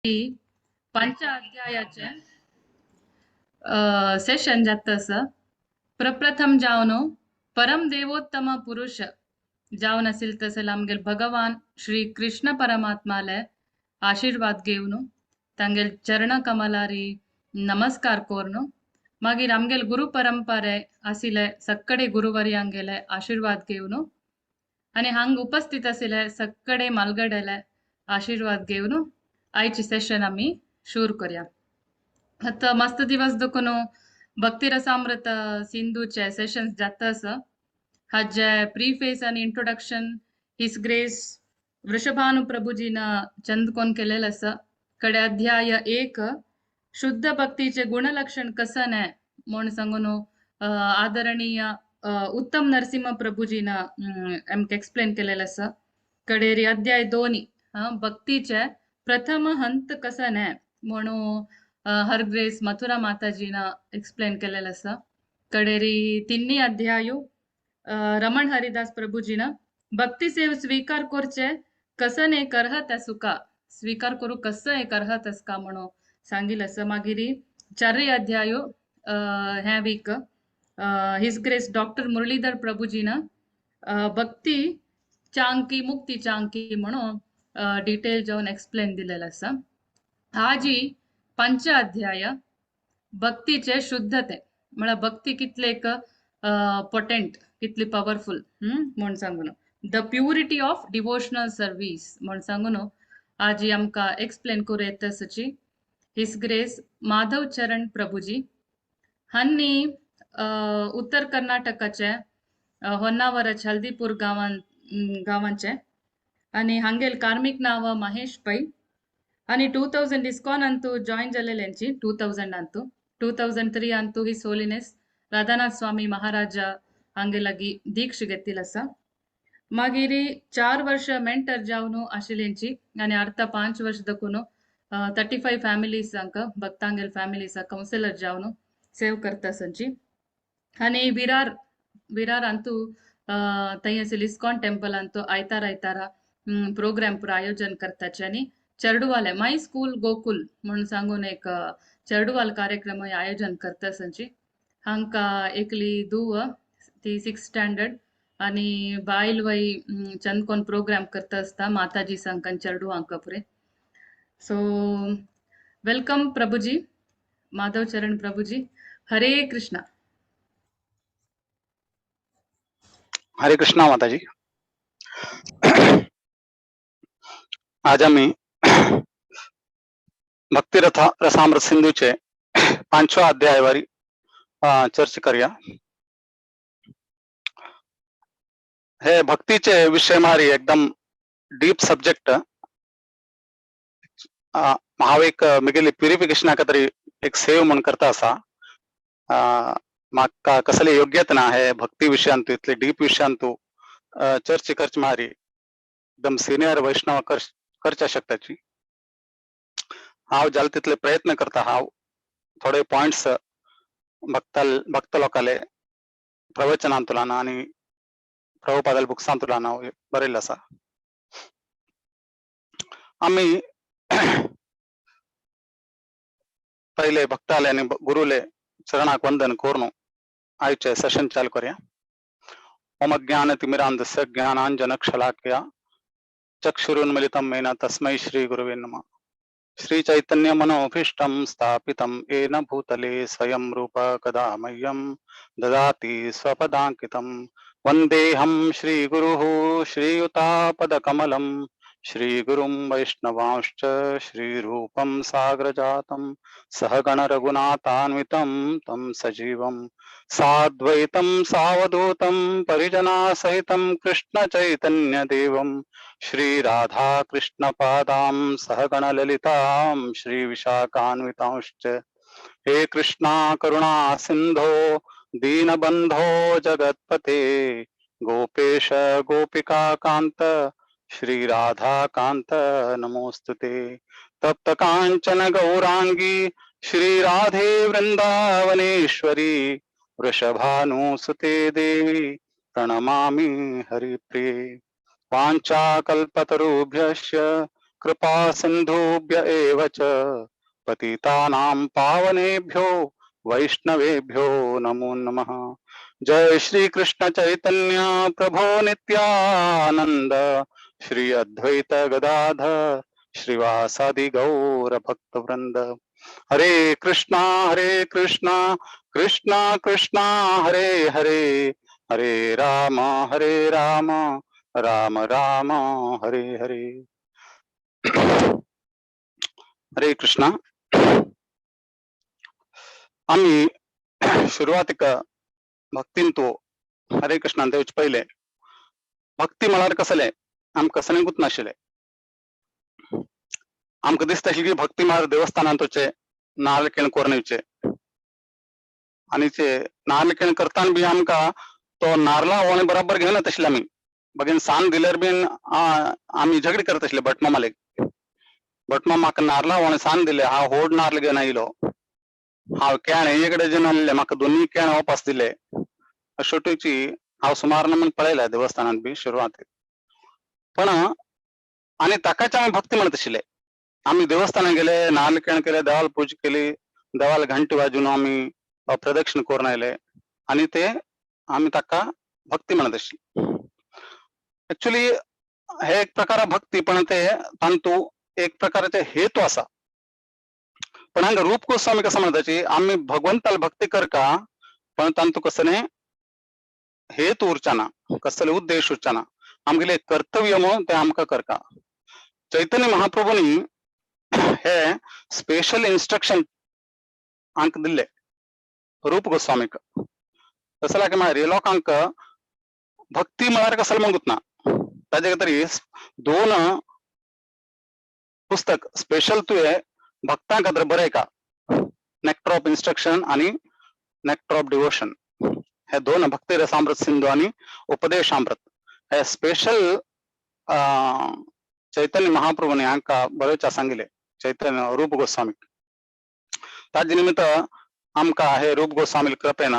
पंच अध्यायाचे सेशन जातस प्रप्रथम जावन परम देवोत्तम पुरुष जावन असेल तसेल आमगेल भगवान श्री कृष्ण परमात्माले आशीर्वाद घेवन तांगेल चरण कमलारी नमस्कार कोरनु मागीर आमगेल गुरु परंपरे आशिले सक्कडे गुरुवर्यांगेले आशीर्वाद घेवन आणि हांग उपस्थित आशिले सक्कडे मालगडेले आशीर्वाद घेवन आयची सेशन आम्ही शूर करूया. आता मस्त दिवस दुखून भक्ती रसामृत सिंधूचे सेशन्स जातस हाजे प्रीफेस आणि इंट्रोडक्शन हिस ग्रेस वृषभानु प्रभुजीन चंद कोण केलेलं असं. कडे अध्याय 1 शुद्ध भक्तीचे गुणलक्षण कसं नाही म्हणून सांगून आदरणीय उत्तम नरसिंह प्रभुजीन एमके एक्सप्लेन केलेलं असं. कडेरी अध्याय 2 भक्तीचे प्रथम हंत कसं नाही म्हणून हर ग्रेस मथुरा माताजीन एक्सप्लेन केलेलं असं. कडेरी तिन्ही अध्याय रमण हरिदास प्रभुजीन भक्ती सेव स्वीकार करचे कसं नाही करहत सुका स्वीकार करू कसं आहे करहतस का म्हणून सांगिल असं. मागिरी चारही अध्याय ह्या week his grace doctor Murlidhar प्रभुजीन भक्ती चांकी मुक्ती चांकी म्हणून डिटेल जाऊन एक्सप्लेन दिलेलं असं. आजी पंच अध्याय भक्तीचे शुद्धते म्हणजे भक्ती कितले एक पोटेंट कितली पॉवरफुल म्हणून सांगून the purity of devotional service म्हणून सांगून आजी आमका एक्सप्लेन करू येतसची. हिस ग्रेस माधव चरण प्रभुजी हांनी उत्तर कर्नाटकाचे होन्नावरच हल्दीपूर गावांचे आणि हांगेल कार्मिक नाव महेश पै आणि 2000 इस्कॉन अंतू जॉईन झालेल्यांची 2000 अंतू 2003 अंतू हिस होलिनेस राधानाथ स्वामी महाराज हांगे लागी दीक्ष घेतील असा. मागिरी 4 वर्ष मेंटर जावन आशिल्यांची आणि अर्थ 5 वर्ष दखून 35 फॅमिलीज भक्तांगेल फॅमिलीज कौन्सिलर जावन सेव करता संची. आणि विरार अंतू थंय असेल इस्कॉन टेम्पल अंतू आयतारा प्रोग्राम पुरा आयोजन करताचे. आणि चरडुवाले माय स्कूल गोकुल म्हणून सांगून एक चरडुवाल कार्यक्रम आयोजन करता संची. हांका एकली दुव ती 6th स्टँडर्ड आणि बायल वय चंद कोण प्रोग्राम करता असता माताजी संकन चरडू अंकपुरे. सो वेलकम प्रभुजी माधव चरण प्रभुजी. हरे कृष्णा. हरे कृष्णा माताजी. आज आम्ही भक्ती रसामृत सिंधूचे 5व्या अध्यायावर चर्चा करूया. हे भक्तीचे विषय मारी एकदम डीप सब्जेक्ट महावेक मिगेली प्युरिफिकेशन तरी एक सेव म्हणून करता असा. म्हाका कसले योग्यता ना हे भक्ती विषयांतू इतले डीप विषयांतू चर्चा करची मारी एकदम सिनियर वैष्णव करच्या शकताची. हांव जाल तितले प्रयत्न करता. हांव थोडे पॉइंट्स भक्त लोकाले प्रवचनांतुल्यान आणि प्रभुपादाल बुक्सांतुल्यान हांव बरयल्लें आसा. आम्ही पहिले भक्ताले आणि गुरुले चरणाक वंदन करून आयचे सेशन चालू करूया. ओम ज्ञानतिमिरान्धस्य ज्ञानाञ्जनशलाकया चक्षुरुन्मिलितं येन तस्मै श्री गुरुवे नमः. श्री चैतन्य मनोभीष्टं स्थापितं येन भूतले स्वयं रूप कदा मह्यं ददाति स्वपदाङ्कितं. वन्देऽहं श्रीगुरुः श्रीयुतापदकमलं श्रीगुरुं वैष्णवांश्च श्रीरूपं साग्रजातं सहगण रघुनाथान्वितं तं सजीवं साद्वैतं सावधूतं परिजनासहितं कृष्ण चैतन्य देवं श्री राधा कृष्ण पादां सहगण ललितां श्री विशाखान्वितांश्च. हे कृष्णा करुणा सिंधो दीनबंधो जगत्पते गोपेश गोपिका कांत श्री राधा कांत नमोस्तुते. तप्त कांचन गौरांगी श्री राधे वृंदावनेश्वरी वृषभानुसुते देवी प्रणमामि हरिप्रिये. वाञ्छाकल्पतरुभ्यश्च कृपा सिंधुभ्य एव च पतितानां पावनेभ्यो वैष्णवेभ्यो नमो नमः। जय श्री कृष्ण चैतन्य प्रभो नित्यानंद, श्री अद्वैत गदाधर श्रीवासादि गौर भक्त वृंद। हरे कृष्णा कृष्णा कृष्णा हरे हरे, हरे राम राम राम हरे हरे। हरे कृष्णा। आम्ही सुरुवातीक भक्तीन तो हरे कृष्णा देवच पहिले भक्ती म्हळ्यार कसले आमकां कसले गुत नाशिल्ले। आमकां दिसताशिल्ली की भक्ती म्हळ्यार देवस्थानांत वचचे, नाल्ल केण कोरून येवचे आनी ते नाल्ल केण करताना बी आमकां तो नारळा ओणे बरोबर घेवन येता आशिल्ले आमी। बगेन सान दिल्यार बीन आमी झगडी करत आशिल्ले भटमामालेक। भटमाम म्हाका नारळा ओणे सान दिले, हांव व्हड नाल्ल घेवन आयलो, हांव केण एक डजन हाडले, म्हाका दोनूय केण वापस दिले। शेवटीची हांव सुमार नमून पळयल्या देवस्थानांत बी सुरवातेक। पण आनी ताकाच आमी भक्ती म्हणत आशिल्ले। आमी देवस्थानांत गेले, नाल्ल केण केले, देवाला पुजा केली, देवाला घंटी वाजोवन आमी प्रदक्षिण करून आयले आनी ते आमी ताका भक्ती म्हणत आशिल्ले। एक्चुअली हे एक प्रकार भक्ती, पण ते तांतू एक प्रकारचे हेतू आसा। पण हांगा रूप गोस्वामी कसं म्हणटाची, आमी भगवंताला भक्ती करका पण तांतू कसले हेतू उरचाना, कसले उद्देश उरचाना, आमगेले कर्तव्य म्हणून ते आमकां करका। चैतन्य महाप्रभूनी हे स्पेशल इन्स्ट्रक्शन हांकां दिल्ले रूप गोस्वामीक। तसं लागी म्हळ्यार लोकांक भक्ती म्हळ्यार कसले म्हणून गुतना। ताजे तरी दोन पुस्तक स्पेशल तुवें भक्तां खातीर बरयका, नेक्टर ऑफ इन्स्ट्रक्शन आणि नेक्टर ऑफ डिवोशन। हे दोन भक्ती रसामृत सिंधू आणि उपदेशामृत हे स्पेशल चैतन्य महाप्रभूने हांकां बरोवचा सांगिल्ले चैतन्य रूप गोस्वामीक। ताजे निमित्त आमकां हे रूप गोस्वामी कृपेन,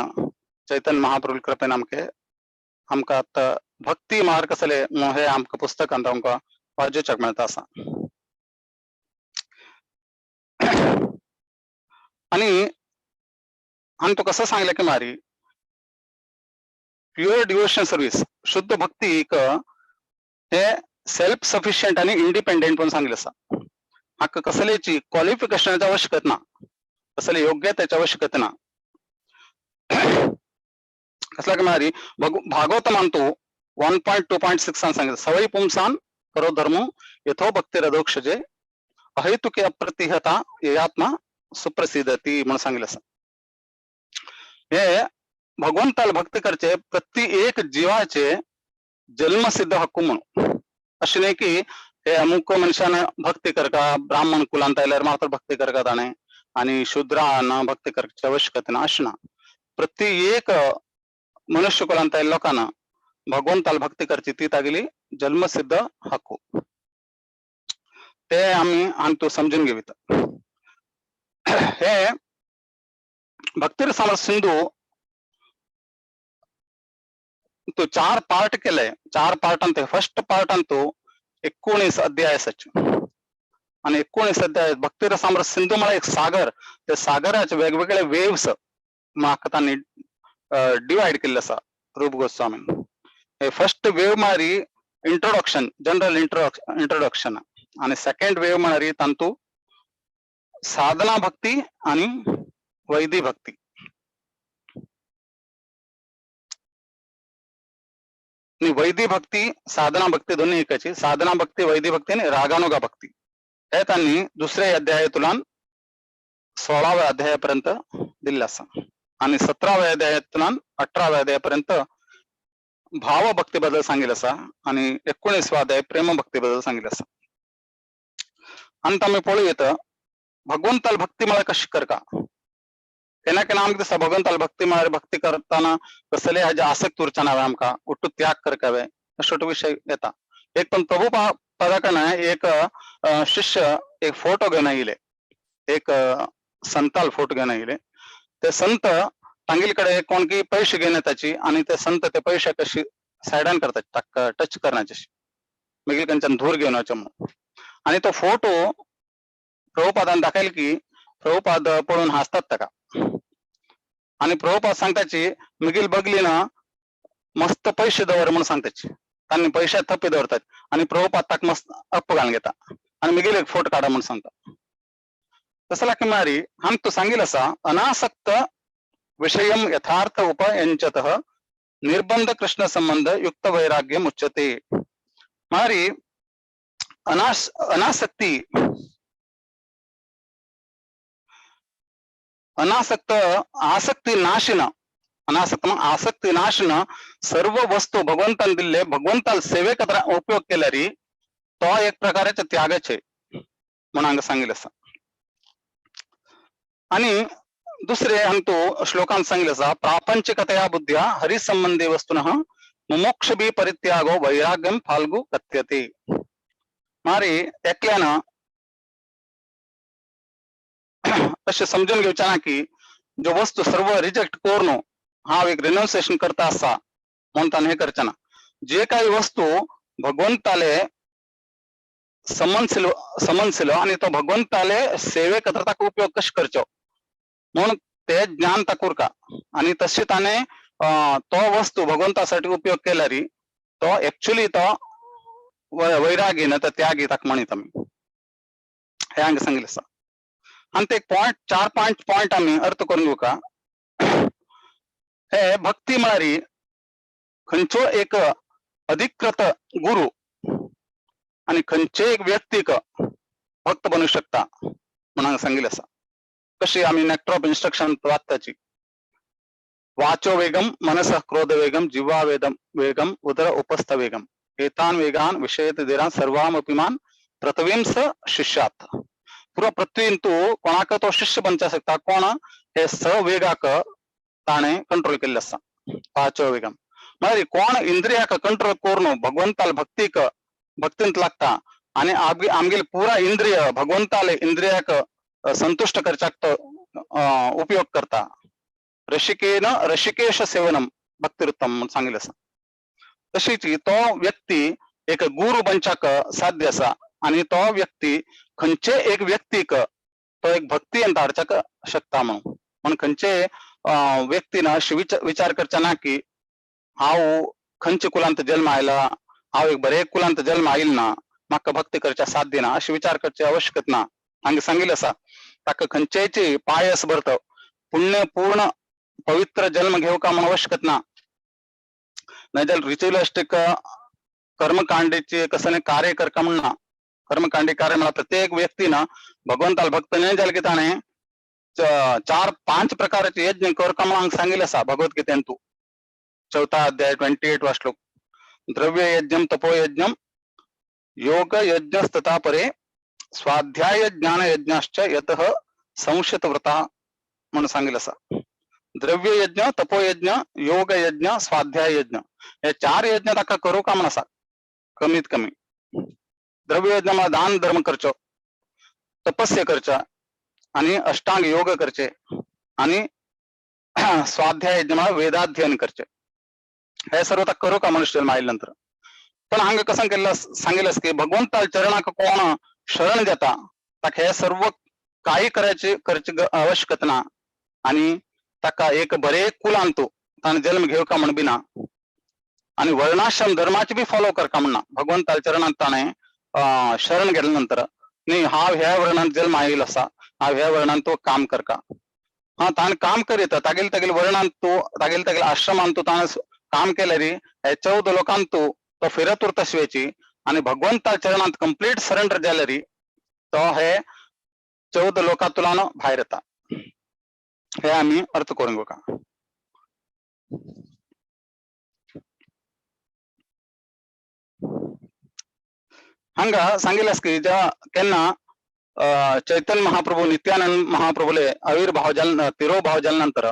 चैतन्य महाप्रभू कृपेन आमकां भक्ती मार्ग कसले हे आमकां पुस्तकांत आमकां वाचूच्याक मेळटा आसा। आणि हांवें तुका कसं सांगलें की मारी प्युअर डिवोशन सर्व्हिस, शुद्ध भक्ती हे सेल्फ सफिशियंट आणि इंडिपेंडेंट म्हणून सांगिल्लें आसा। हाका कसलेची क्वालिफिकेशनाची आवश्यकता ना, कसले योग्यतेची आवश्यकता ना। कसला की मारी भागवतमान तो 1.2.6 सांगितलं, सवयी पुंसान करो धर्म यथो भक्ती रदोक्षजे अहेतुके अप्रतिहता ययात्मा सुप्रसिद्धती म्हणून सांगितलं आसा। हे भगवंताला भक्ती करचे प्रति एक जीवाचे जन्मसिद्ध हक्कू म्हणून। अशें न्ही की हे अमुक मनशान भक्ती करता, ब्राह्मण कुलांत आयल्यार मात्र भक्ती करता ताणें आनी शुद्रान भक्ती करपाची आवश्यकता ना, अशें ना। प्रति एक मनुष्य कुलांत आयल्या लोकांना भगवंताला भक्ती करची ती तागेली जन्मसिद्ध हक्कू। ते आमी हांतू समजून घेवया। हे भक्ती रसामृत सिंधू तो 4 पार्ट केले, 4 पार्टान ते फर्स्ट पार्टान तो 19 अध्याय आसात आणि 19 अध्याय भक्ती रसामृत सिंधू म्हळ्यार एक सागर, ते सागराचे वेगवेगळे वेव्स म्हाका तांणी डिवायड केल्ले आसा रूप गोस्वामीन। हे फर्स्ट वेव म्हळ्यार इंट्रोडक्शन, जनरल इंट्रोडक्शन, आणि सेकंड वेव म्हळ्यार तांतू साधना भक्ती आणि वैदी भक्ती। वैदी भक्ती साधना भक्ती दोन्ही एकाची। साधना भक्ती, वैदी भक्ती आणि रागानुगा भक्ती हे त्यांनी दुसऱ्या अध्यायातून 16व्या अध्यायापर्यंत दिले आसा आणि 17व्या अध्यायातून 18व्या अध्यायापर्यंत भाव भक्ती बद्दल सांगितलं आसा आणि 19वा अध्याय प्रेम भक्ती बद्दल सांगितलं आसा। आणि आम्ही पळयत भगवंताला भक्ती म्हळ्यार कशी करता। केन्ना केन्ना आमकां दिसता भगवंताला भक्ती म्हळ्यार भक्ती करताना कसले हाजे आसक्त उरचना हांवें आमकां उट्टू त्याग करता हांवें, अशे विशय येता। एक पण प्रभू पदाकडे एक शिष्य एक फोटो घेवन आयिल्ले, एक संताल फोटो घेवन आयिल्ले। ते संत तांगेले कडेन कोण की पयशे घेवन येताची आणि ते संत ते पयशे कशी सायडान करतात, ताका टच करनाचे, मागीर तांच्यान धूर घेवन वचचें म्हणून। आणि तो फोटो प्रभुपादान दाखवेल की प्रभुपाद पळून हसतात ताका आणि प्रभुपाद सांगताची मिगील बगली ना मस्त पैसे दवर म्हणून सांगताची त्यांनी पैशात थप्पे दवरतात आणि प्रभुपाद ताक मस्त अप्प घालून घेता आणि मिगील एक फोटो काढा म्हणून सांगता तसला की मारी हम तो सांगेल असा अनासक्त विषयम यथार्थ उपयंचतः निर्बंध कृष्ण संबंध युक्त वैराग्य मुच्यते मारी अनासक्ती अनासक्त आसक्ती नाशिन अनासक्त आसक्ती नाशिन सर्व वस्तू भगवंतान दिले भगवंताला सेवेक उपयोग केल्यारी तो एक प्रकारचे त्यागाचे म्हणून हांगा सांगितले आसा आणि दुसरे तो श्लोकांत सांगितले आसा प्रापंचिकतया बुद्ध्या हरिसंबंधी वस्तुनः मुमुक्ष बी परित्यागो वैराग्यम फाल्गु कथ्यते मारी एकल्यानं असे समजून घेवचे ना की जो वस्तू सर्व रिजेक्ट करून हा एक रिनाउन्सिएशन करता असा म्हणताना हे करचे ना जे काही वस्तू भगवंताले समन्सिलो आणि तो भगवंताले सेवे करता उपयोग कश करचो म्हणून ते ज्ञान ताकूर का आणि तशी ताने तो वस्तू भगवंतासाठी उपयोग केल्यारी तो ऍक्च्युली तो वैरागी न तर त्यागी ताक म्हणित आम्ही हे हांगा सांगितले आसा आणि ते पॉइंट 4-5 पॉइंट आम्ही अर्थ करून घेऊ का हे भक्ती म्हणारी खंयचो एक अधिकृत गुरु आणि खंयचे एक व्यक्तीक भक्त बनू शकता म्हणून सांगितले आसा कशी आम्ही नेक्टर ऑफ इन्स्ट्रक्शन वाचताची वाचो वेगम मनस क्रोध वेगम जिव्हा वेगम उदर उपस्थ वेगम एतान वेगान विषयत दिरा सर्वामपिमान प्रतवींस शिष्यात पुरा पृथ्वीन तू कोणाक तो शिष्य बनचा शकता कोण हे सवेगाक ताणे कंट्रोल केले आसा वाचो वेगम म्हणजे कोण इंद्रियाक कंट्रोल करून भगवंताला भक्तींत लागता आणि आमगेल पुरा इंद्रिय भगवंताले इंद्रियाक संतुष्ट करच्याक तो उपयोग करता रसिकेन रसिकेश सेवनम भक्तिरुत्तम म्हणून सांगितले आसा तशीच तो व्यक्ती एक गुरु बनच्याक साध्य असा आणि तो व्यक्ती खंयचे एक व्यक्तीक तो एक भक्ती यंत हाडच्याक शकता म्हणून खंयचे व्यक्तीन अशी विचार करचा ना की हांव खंयच्या कुलांत जन्म आयला हांव एक बरे कुलांत जन्म आयिल ना म्हाका भक्ती करच्या साध्य ना अशी विचार करची आवश्यकता ना हांगा सांगिल्लें आसा ताका खंयचेय पायस भरत पुण्य पूर्ण पवित्र जन्म घेवका म्हणून आवश्यकता ना नाहीतर रिच्युअलिस्टिक कर्मकांडीचे कसं कार्य करका म्हणना कर्मकांडी कार्य म्हणा प्रत्येक व्यक्तीनं भगवंताला भक्त नाही जाल की ताणे 4-5 प्रकारचे यज्ञ करका म्हणून सांगितले आसा भगवद्गीतेन तू 4था अध्याय 28 वा श्लोक द्रव्य यज्ञम तपो यज्ञम योग यज्ञस्तथा परे स्वाध्याय ज्ञान यज्ञाश्च यतः संशित व्रता म्हणून सांगितले आसा द्रव्य यज्ञ तपो यज्ञ योग यज्ञ स्वाध्याय यज्ञ हे 4 यज्ञ ताका करू का म्हणून आसा कमीत कमी द्रव्य यज्ञ मला दान धर्म करचो तपस्या करचा आणि अष्टांग योग करचे आणि स्वाध्याय यज्ञ मला वेदाध्ययन करचे हे सर्व ता करू का मनुष्य जन्म आयल्यानंतर पण हांगा कसं केलं सांगितलं की भगवंता चरणाक कोण शरण देता ताका हे सर्व काही करची आवश्यकता ना आणि ताका एक बरे कुल आणतो ताने जन्म घेऊ का म्हण बिना आणि वर्णाश्रम धर्माचे बी फॉलो करका म्हणना भगवंता चरणात ताणे शरण गेल्यानंतर नी हांव ह्या वर्णांत जन्म आयिल्लो आसा हांव ह्या वर्णांत तो काम करका हा ताणे काम करीत तागेल वर्णांत तो तागेल आश्रमांत तो ताणे काम केल्यार हे 14 लोकांत तो फिरत उरता शिवेची आणि भगवंता चरणांत कंप्लीट सरेंडर जाल्यार तो हे 14 लोकांतुल्यान भायर येता हे आम्ही अर्थ करून घेवका हांगा सांगितलें की जेव्हा केन्ना चैतन्य महाप्रभू नित्यानंद महाप्रभूले आविर्भाव जाल तिरोभाव जाल्या नंतर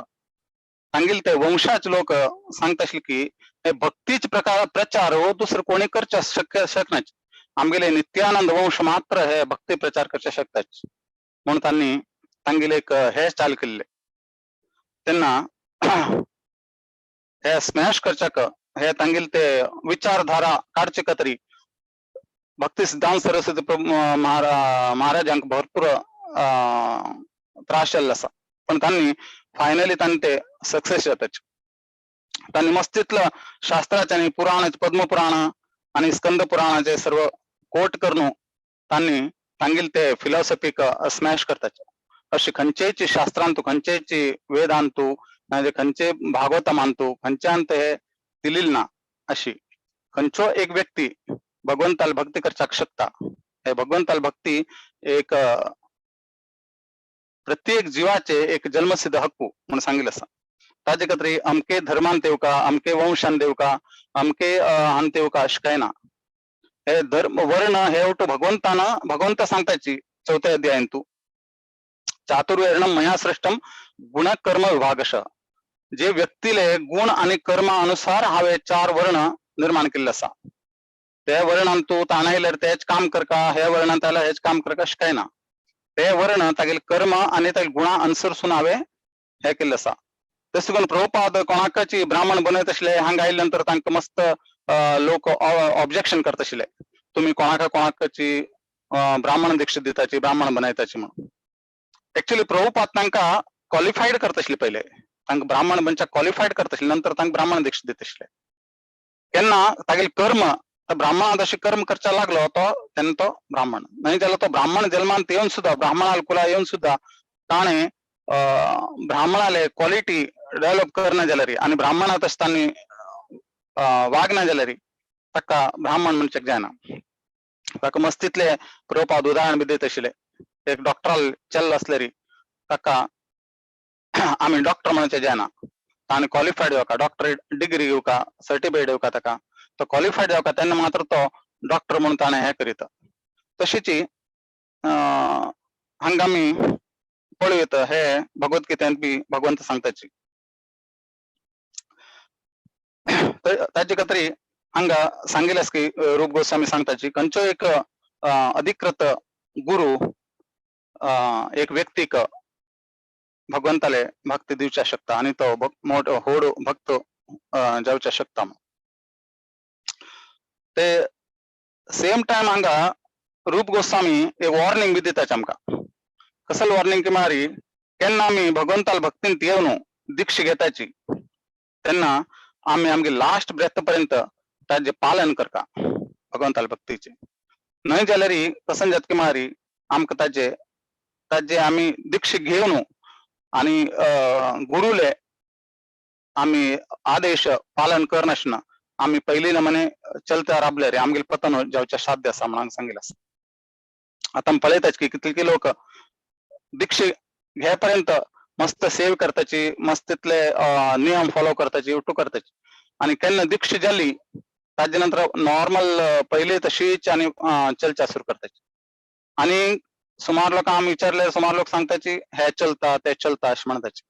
सांगिल ते वंशाच लोक सांगता आशिल्ले की हे भक्तीच प्रचार हो दुसरं कोणी करचे शकनाच आमगेले नित्यानंद वंश मात्र हे भक्ती प्रचार करचे शकताच म्हणून त्यांनी सांगिले एक हे चालू केले त्यांना हे स्मॅश करच्याक हे तांगेल ते विचारधारा काडचे तरी भक्ती सिद्धांत सरस्वती महाराजांक भरपूर त्रास जाल्लो आसा पण त्यांनी फायनली तांणी ते सक्सेस जाताचे त्यांनी मस्त तितलं शास्त्राचे आणि पुराणाचे पद्मपुराण आणि स्कंद पुराणाचे सर्व कोट करून त्यांनी तांगेल ते फिलॉसॉफिक स्मॅश करताचे अशी खंयचेची शास्त्रांतू खंयचेची वेदांतू म्हणजे खंयचे भागवत मानतू खंयच्यांत हे दिलील ना अशी खंयचो एक व्यक्ती भगवंताला भक्ती करचाक शकता हे भगवंताला भक्ती एक प्रत्येक जीवाचे एक जन्मसिद्ध हक्कू म्हणून सांगितलं असा ताजे कत्री अमके धर्मान तेवका अमके वंशान देवका अमके हान तेवका अश काय ना हे धर्म वर्ण हे उठू भगवंत सांगताची चौथ्या अध्यायंतू चातुर्वर्णम मया सृष्टम गुण कर्म विभागश जे व्यक्तीले गुण आणि कर्म अनुसार हावे 4 वर्ण निर्माण केले असा ते वर्णांतू ताणायलर तेच काम करका हे वर्ण त्याला हेच काम करका काय ना ते वर्ण तागेल कर्म आणि तागेल गुणा अनुसरून हावे हे केले असा तसे करून प्रभुपाद कोणाकाची ब्राह्मण बनयत असले हांगा आयल्यानंतर तांकां मस्त लोक ऑब्जेक्शन करत आशिल्ले तुम्ही कोणाकाची ब्राह्मण दीक्षित दिताची ब्राह्मण बनयताची म्हणून ऍक्च्युअली प्रभुपाद तांकां क्वालिफाईड करत आशिल्ले पहिले तांकां ब्राह्मण बनच्या क्वालिफाईड करत आशिल्ले नंतर तांकां ब्राह्मण दीक्षित दित आशिल्ले केन्ना तागेल कर्म ब्राह्मण अशी कर्म करचा लागलो तो तेन्ना तो ब्राह्मण नाही जाल्यार तो ब्राह्मण जन्मांत येवन सुद्धा ब्राह्मणाला कुला येवन सुद्धा ताणे ब्राह्मणाले क्वालिटी डेव्हलप करना जाल्यार आणि ब्राह्मणा तशें तांणी वागना जाल्यार ताका ब्राह्मण म्हणचेक जायना ताका मस्तितले प्रभुपाद उदाहरण बी दित आशिल्ले एक डॉक्टराल चल्ला असल्यार ताका आमी डॉक्टर म्हणचे जायना ताणें क्वालिफायड येवका डॉक्टरेट डिग्री येवका सर्टिफिकेट येवका ताका तो क्वालिफायड येवका तेन्ना मात्र तो डॉक्टर म्हणून ताणें हें करीत तशीची हांगा आमी पळयत हे भगवद्गीतेंत बी भगवंत सांगताची ताजे खातीर हांगा सांगिल्लें की रूप गोस्वामी सांगताची खंयचो एक अधिकृत गुरु एक व्यक्तीक भगवंताले भक्ती दिवच्या शकता आणि तो मोठो व्हड भक्त जावच्या शकता ते सेम टाइम हांगा रूप गोस्वामी एक वॉर्निंग बी दिताचे आमकां कसल वॉर्निंग की मारी केन्ना आमी भगवंताला भक्तींत येवन दीक्ष घेताची तेन्ना आमी आमगे लास्ट ब्रेथ पर्यंत ताजे पालन करता भगवंताला भक्तीचे न्हय जाल्यार कसन जाता की मारी आमकां ताजे आमी दीक्ष घेवन आणि गुरुले आमी आदेश पालन करनासतना आमी पयली नमने चलत्या राबल्यार आमगेले पतन जावचे साध्य आसा म्हणून सांगिल्लें आसा आता आमी पळयताच की कितले लोक दीक्ष घे पर्यंत मस्त सेव करताची मस्त तितले नियम फॉलो करताची उठू करताची आणि केन्ना दीक्ष जाली ताजे नंतर नॉर्मल पयली तशीच आणि चलच्या सुरू करताची आणि सुमार लोक आमी विचारल्यार सुमार लोक सांगताची हे चलता ते चलता अशें म्हणताची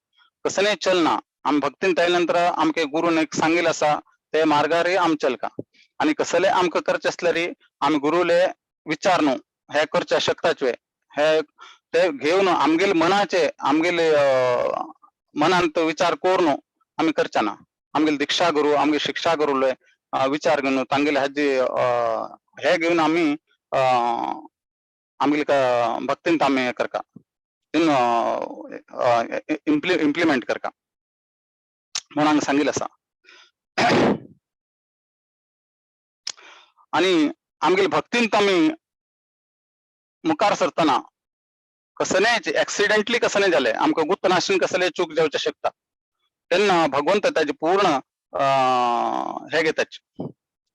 कसले चलना आमी भक्तींत आयल्या नंतर आमके गुरुन एक सांगिल्लें आसा ते मार्गार आमी चलका आणि कसले आमकां करचे आसल्यार आमी गुरुले विचारनु हे करचे शकताचे हे ते घेवन आमगेले मनाचे आमगेले मनांत विचार करून आमी करचे ना आमगेले दीक्षा गुरु आमगे शिक्षा गुरुले विचार घेवन तांगेले हाजी हे घेवन आमी आमगेले भक्तींत आमी करका इम्प्लिमेंट करका म्हणून हांगा सांगिल्लें आसा आणि आमगेले भक्तींत आमी मुखार सरतना कसलेच एक्सिडेंटली कसले जाले आमकां गुप्त नाशून कसले चूक जावचे शकता तेन्ना भगवंत ताजे पूर्ण हे घेताचे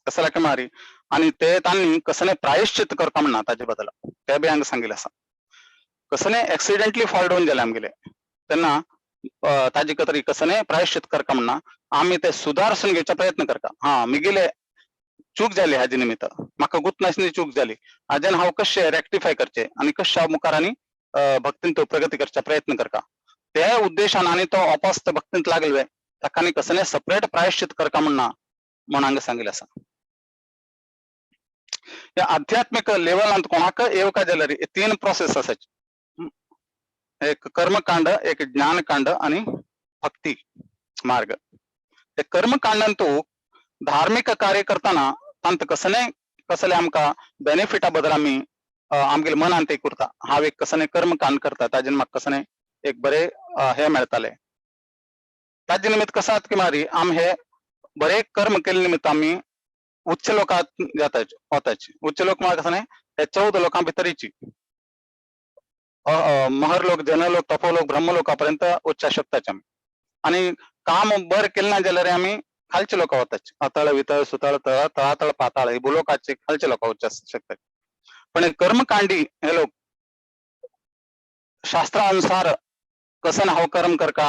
कसला की मारी आणि ते तांणी कसले प्रायश्चित करता म्हणना ताजे बद्दल ते बी हांगा सांगिल्लें आसा कसले एक्सिडेंटली फॉल डावन जाले आमगेले तेन्ना ताजे खातीर कसले प्रायश्चित करता म्हणना आमी ते सुदारसून घेवचा प्रयत्न करता हा मिगेले चूक जाली हाजे निमित्त म्हाका गुप्त नाशनी चूक जाली हाजेन हांव कशें रेक्टिफाय करचें आणि कशें हांव मुखार आनी भक्तींत प्रगती करचा प्रयत्न करता ते उद्देशान आणि तो अपास्त भक्तींत लागले ताका आनी कसले सेपरेट प्रायश्चित करता म्हणना म्हणून हांगा सांगिल्लें आसा या आध्यात्मिक लेवलांत कोणाक येवका जाल्यार 3 प्रोसेस आसात एक कर्मकांड एक ज्ञानकांड आणि भक्ती मार्ग ते कर्मकांडांतू धार्मिक कार्य करताना तांत कसले कसले आमकां बेनिफिटा बद्दल आमी आमगेले मनान ते करता हांव एक कसले कर्म कांड करता ताजेन म्हाका कसले एक बरे हे मेळटाले ताजे निमित्त कसं की मारी आम हे बरे कर्म केले निमित्त आमी उच्च लोकांत वताची उच्च लोक म्हळ्यार कसले हे 14 लोकां भितरीची महरलोक जनलोक तपोलोक ब्रह्मलोकापर्यंत वचच्या शकताचे आमी आणि काम बरें केलें ना जाल्यार आमी खालच्या लोकां वताचे अतळ वितळ सुतळ तळ तळातळ पाताळ हे भुलोकाचे खालच्या लोकां वचच्या शकतात पण हे कर्मकांडी हे लोक शास्त्रानुसार कसं हांव कर्म करता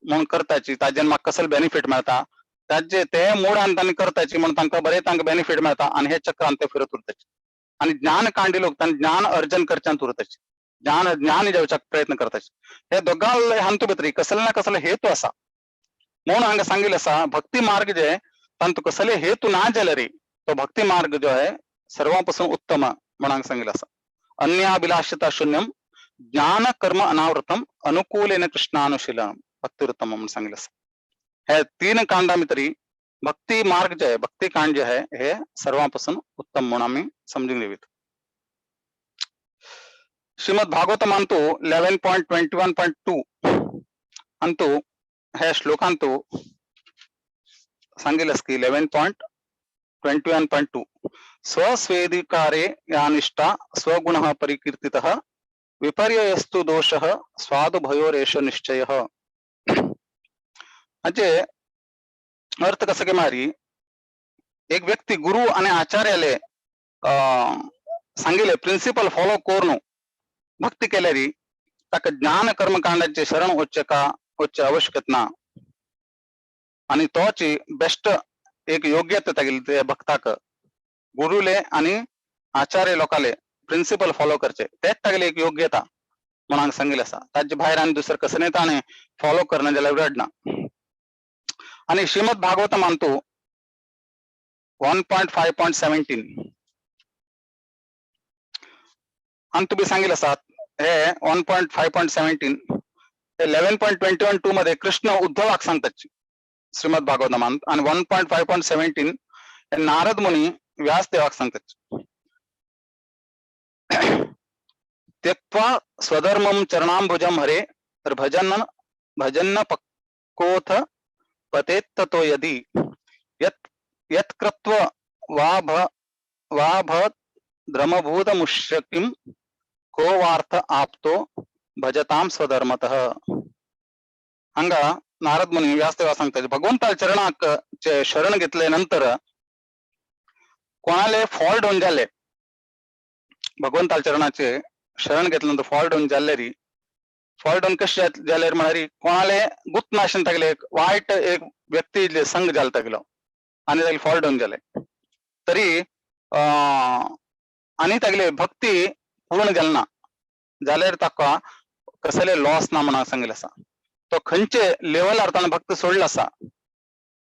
म्हणून करताची ताजेन म्हाका कसले बेनिफिट मेळटा ताजे ते मोडान तांणी करताची म्हणून तांकां बरें तांकां बेनिफिट मेळटा आणि हे चक्रान ते फिरत उरताचे आणि ज्ञान कांडी लोक तांणी ज्ञान अर्जन करच्यान उरताचे ज्ञानी जावच्याक प्रयत्न करताचे हे दोगांय हांतू भितर कसले ना कसले हेतू आसा म्हणून हांगा सांगिल्लें आसा भक्ती मार्ग जे तांतू कसले हेतू ना जाल्यार तो भक्ती मार्ग जो आहे सर्वां पासून उत्तम म्हणून हांगा सांगिल्लें आसा अन्याभिलाषिता शून्यम ज्ञान कर्म अनावृतम अनुकूलेन कृष्णानुशीलनम भक्तिरुत्तम म्हणून सांगिल्लें आसा हे 3 कांडां भितर भक्ती मार्ग जे आहे भक्ती कांड जे आहे हे सर्वां पासून उत्तम म्हणून आमी समजून घेवया श्रीमद भागवतम अंतु 11.21.2 अंतु हे श्लोकांतु सांगिल्लें की 11.21.2 स्वस्वेदिकारे यानिष्ठा स्वगुणः परिकीर्तितः विपर्ययस्तु दोषः स्वादुभयोरेष निश्चयः म्हणजे अर्थ कसं की मारी एक व्यक्ती गुरु आणि आचार्याले सांगिल्ले प्रिन्सिपल फॉलो करून भक्ती केल्यारी ताका ज्ञान कर्मकांडाचे शरण वच्चे आवश्यकता ना आणि तोची बेस्ट एक योग्यता तागेली ते भक्ताक गुरुले आणि आचार्य लोकाले प्रिन्सिपल फॉलो करचे तेच तागेली एक योग्यता म्हणून हांगा सांगिल्लें आसा ताजे भायर आनी दुसरें कसलें ताणें फॉलो करना जाल्यार विरड ना आणि श्रीमद भागवतम अंतु 1.5.17 अंतु बी सांगिल्लें आसा हे 1.5.17 ते 11.21.2 मध्ये कृष्ण उद्धवाक सांगतात श्रीमद भागवतमांत आणि 1.5.17 हे नारद मुनी व्यासदेवाक सांगतात त्यक्त्वा स्वधर्मं चरणाम्बुजं हरे भजन्न पक्कोथ पतेत्ततो यदि यत् कृत्वा वा भद्रमभूतमुष्यकिं को वार्थ आप्तो भजतां स्वधर्मतः हांगा नारद मुनी व्यासदेवा सांगतात भगवंता चरणाक चे शरण घेतले नंतर कोणाले फॉल डाऊन जाले भगवंता चरणाचे शरण घेतल्यानंतर फॉल डाऊन जाल्लेरी फॉल डाऊन कशे जाल्यार म्हळ्यार कोणाले गुप्त नाशन तागले एक वायट एक व्यक्ती संग जाल तागलो आनी तागले फॉल डाऊन जाले तरी आनी तागले भक्ती पूर्ण जाली ना जाल्यार ताका कसले लॉस ना म्हणून सांगिल्लें आसा तो खंयचे लेवलार ताणें भक्ती सोडलो आसा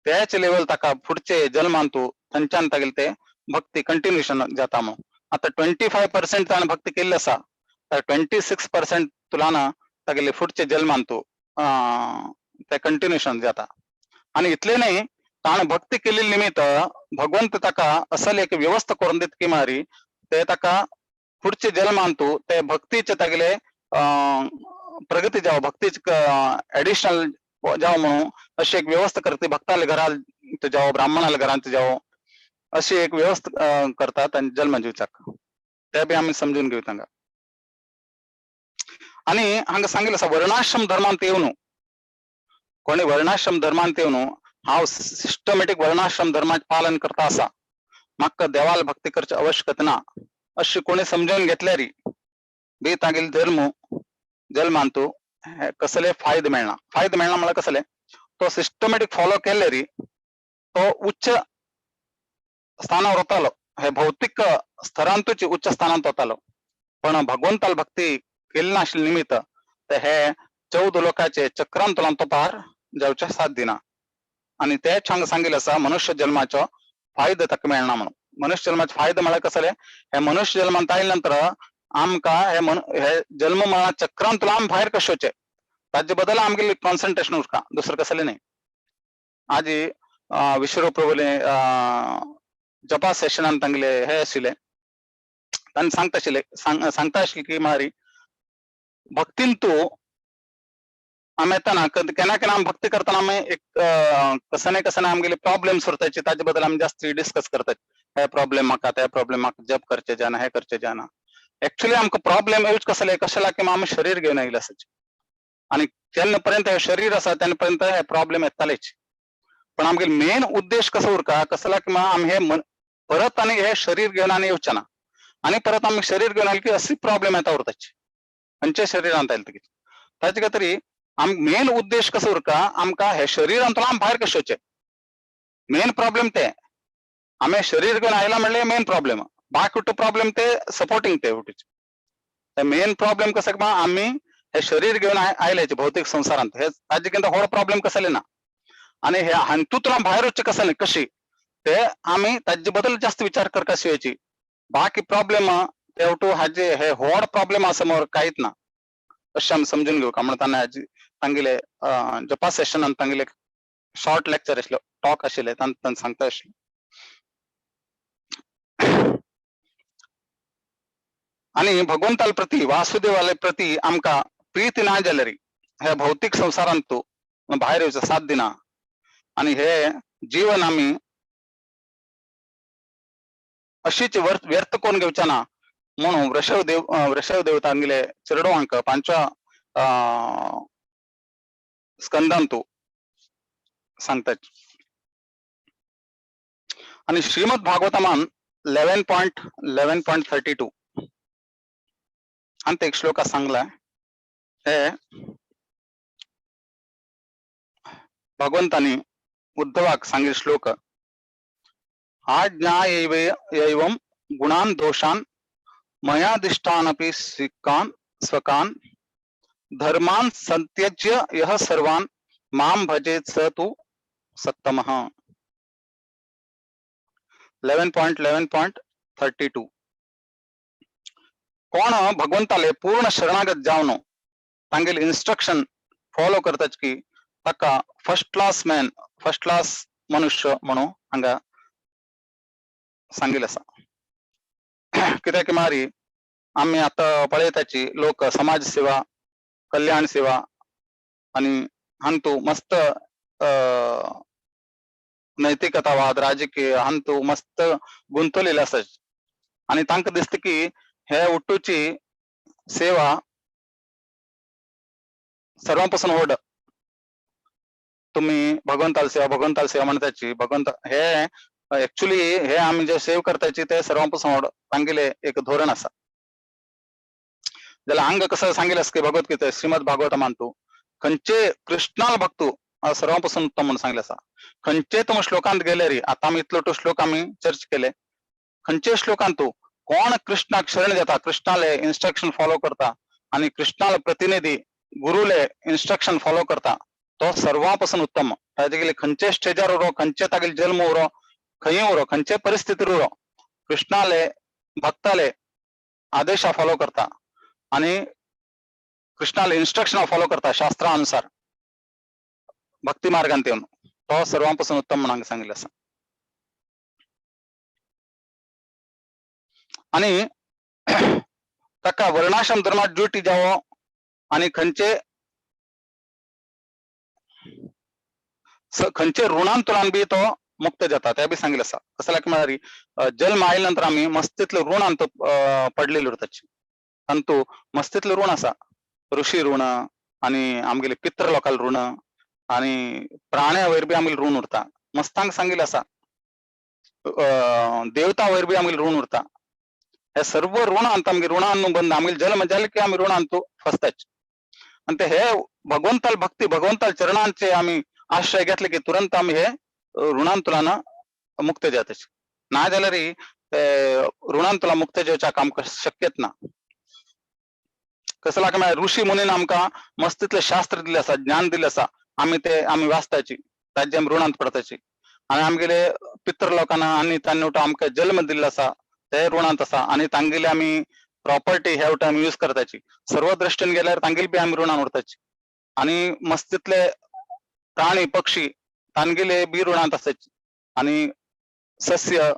त्याच लेवल ताका फुडचे जल्मांतू थंयच्यान तागेले ते भक्ती कंटिन्युएशन जाता म्हणून आता 25% ताणें भक्ती केल्ली आसा तर 26% तुलाना तागेले फुडचे जल्मांतू ते कंटिन्युएशन जाता आणि इतले न्ही ताणें भक्ती केल्ली निमित्त भगवंत ताका असल एक व्यवस्था करून दित की मारी ते ताका फुडचे जल्मांतू ते भक्तीचे तागेले प्रगती जावं भक्तीचे एडिशनल जावं म्हणून अशी एक व्यवस्था करता भक्ताले घरांत जावं ब्राह्मणाले घरांत जावं अशी एक व्यवस्था करतात आणि जन्म दिवचाक ते बी आमी समजून घेऊ तांकां आणि हांगा सांगिल्लें आसा वर्णाश्रम धर्मांत येवन कोणी वर्णाश्रम धर्मांत येवन हांव सिस्टमॅटिक वर्णाश्रम धर्माचे पालन करता आसा म्हाका देवाल भक्ती करची आवश्यकता ना अशी कोणी समजून घेतल्यारी बी तागेले जल्मांतू कसले फायदे मेळना म्हळ्यार कसले तो सिस्टमॅटिक फॉलो केल्यारी तो उच्च स्थानावर वतालो हे भौतिक स्तरांतूच उच्च स्थानांत वतालो पण भगवंताल भक्ती केली नाशिल्ले निमित्त ते हे 14 लोकांचे चक्रांतुल्यान तो पार जावचे साध्य ना आणि तेच हांगा सांगिल्लें आसा मनुष्य जल्माचो फायदो ताका मेळना म्हणून मनुष्य जल्माचो फायदो म्हळ्यार कसले हे मनुष्य जल्मांत आयले नंतर आमकां हे जल्म मरणा चक्रांतुल्यान आमी भायर कशे वचे ताजे बद्दल आमगेले कॉन्सन्ट्रेशन उरता दुसरें कसलें न्ही आजी विश्वरूप प्रभुले जपा सेशन तांगले हे आशिले तान सांगता आशिले सांगता आशिले की मारी भक्तींतू आम्ही येताना केन्ना केन्ना आमी भक्ती करताना आमी एक कसं नाही आमगेले प्रॉब्लेम्स उरताचे ताजे बद्दल आमी जास्त डिस्कस करतात हे प्रॉब्लेम म्हाका ते प्रॉब्लेम म्हाका जप करचे जाना हे करचे जाना ऍक्च्युली आमकां प्रॉब्लेम येवच कसले कशेला की आमी शरीर घेवन आयिल्ले आसाचे आणि जेन्ना पर्यंत हे शरीर आसा तेन्ना पर्यंत हे प्रॉब्लेम येतालेच पण आमगे मेन उद्देश कसो उरता कसला की आमी हे परत आनी हे शरीर घेवन आनी येवचे ना आणि परत आमी शरीर घेवन आयले की अशी प्रॉब्लेम येता उरताचे खंयचे शरीरांत आयले तेगे ताजे खातीर आम मेन उद्देश कसो उरता आमकां हे शरीरांतलो आमी भायर कशे येवचे मेन प्रॉब्लेम ते आमी शरीर घेवन आयला म्हणल्यार मेन प्रॉब्लेम बाकी प्रॉब्लेम ते सपोर्टिंग ते मेन प्रॉब्लेम कसो की आमी हे शरीर घेवन आयल्याचे भौतिक संवसारांत हे ताजे किंवा व्हड प्रॉब्लेम कसले ना आणि हे हांतूतलो भायर वचचे कसले कशी ते आमी ताजे बद्दल जास्त विचार करता शिवायची बाकी प्रॉब्लेम तेवटू हाजे हे व्हड प्रॉब्लेम समोर कांयच ना अशें आमी समजून घेवका म्हणून तांगेले जपा सेशनान तांगेले शॉर्ट लेक्चर आशिल्लो टॉक आशिल्ले तांणी सांगता आशिल्ले आणि भगवंताल प्रती वासुदेवाले प्रती आमकां प्रीती ना जाल्यार हे भौतिक संवसारांत भायर येवचें साथ दिना आणि हे जीवन आमी अशीच व्यर्थ करून घेवचे ना म्हणून वृषभदेव तांगेले चरडोवांक 5व्या स्कंदांत सांगतात आणि श्रीमद भागवतमान 11.11.32 अंत एक श्लोक सांगला हे भगवंतानी उद्धवाक सांगितले श्लोक आज्ञायैवं गुणान् दोषान् मयादिष्टानपि सिक्कान् स्वकान् धर्मान् संत्यज्य यः सर्वान् मां भजेत् स तु सत्तमः 11.11.32 कोण भगवंताले पूर्ण शरणागत जावन तांगेले इन्स्ट्रक्शन फॉलो करतात की ताका first class man first class मनुष्य म्हणून हांगा सांगिल्लें आसा कित्याक मारी आमी आतां पळयताची लोक समाज सेवा कल्याण सेवा आणि हांतू मस्त नैतिकतावाद राजकीय हांतू मस्त गुंतलेले आसात आणि तांकां दिसता की हे उठूची सेवा सर्वां पासून व्हड तुम्ही भगवंताल सेवा म्हणटाची भगवंत हे ऍक्च्युली हे आमी जे सेव करताची ते सर्वां पासून व्हड तांगेले एक धोरण आसा जाल्यार हांगा कसं सांगिल्लें आसा की भगवद्गीता श्रीमद भागवतमान तू खंयचे कृष्णाल भक्तू सर्वां पासून उत्तम म्हणून सांगिल्लें आसा खंयचे तुम श्लोकांत गेले रे आता आमी इतलो श्लोक आमी चर्च केले खंयचे श्लोकांत तू कोण कृष्णाक शरण जाता कृष्णाले इन्स्ट्रक्शन फॉलो करता आणि कृष्णाला प्रतिनिधी गुरुले इन्स्ट्रक्शन फॉलो करता तो सर्वां पासून उत्तम ताजे गेले खंयचे स्टेजार उरो खंयचे तागेले जल्म उरो खंय उरो खंयचे परिस्थितीर उरो कृष्णाले भक्ताले आदेशा फॉलो करता आणि कृष्णाले इन्स्ट्रक्शन फॉलो करता शास्त्रानुसार भक्ती मार्गांत येवन तो सर्वां पासून उत्तम म्हणून सांगिल्लें आसा आणि ताका वर्णाश्रम धर्मात ड्युटी जावो आणि खंयचे ऋणांतरान बी तो मुक्त जाता ते बी सांगिल्लें आसा कसं की म्हळ्यार जल्म आयले नंतर आमी मस्तीतले ऋणांत पडलेले उरताचे अंतू मस्तीतले ऋण आसा ऋषी ऋण आणि आमगेले पित्र लोकांले ऋण आणि प्राण्या वयर बी आमगेले ऋण उरता मस्तांक सांगिल्लें आसा देवता वयर बी आमगेले ऋण उरता हे सर्व ऋणांत आमगे ऋणान बंद आमगेले जन्म जाले की आमी ऋणांत फसताचे आणि ते हे भगवंताल भक्ती भगवंताल चरणांचे आमी आश्रय घेतले की तुरंत आमी हे ऋणांतुलान मुक्त जाताचे ना जाल्यार ऋणांतुला मुक्त जावच्याक आमकां शक्यच ना कसं लागता ऋषी मुनीन आमकां मस्तीतले शास्त्र दिले आसा ज्ञान दिले आसा आमी वाचताची ताजे आमी ऋणांत पडताची आणि आमगेले पित्र लोकांना आनी तांणी आमकां जल्म दिल्लो आसा ते ऋणांत आसा आणि तांगेली आमी प्रॉपर्टी हे आमी यूज करताची सर्व दृश्टीन गेल्यार तांगेली बी आमी ऋणांत उरताची आणि मस्तीतले प्राणी पक्षी तांगेले बी ऋणांत आसाचे आणि सस्य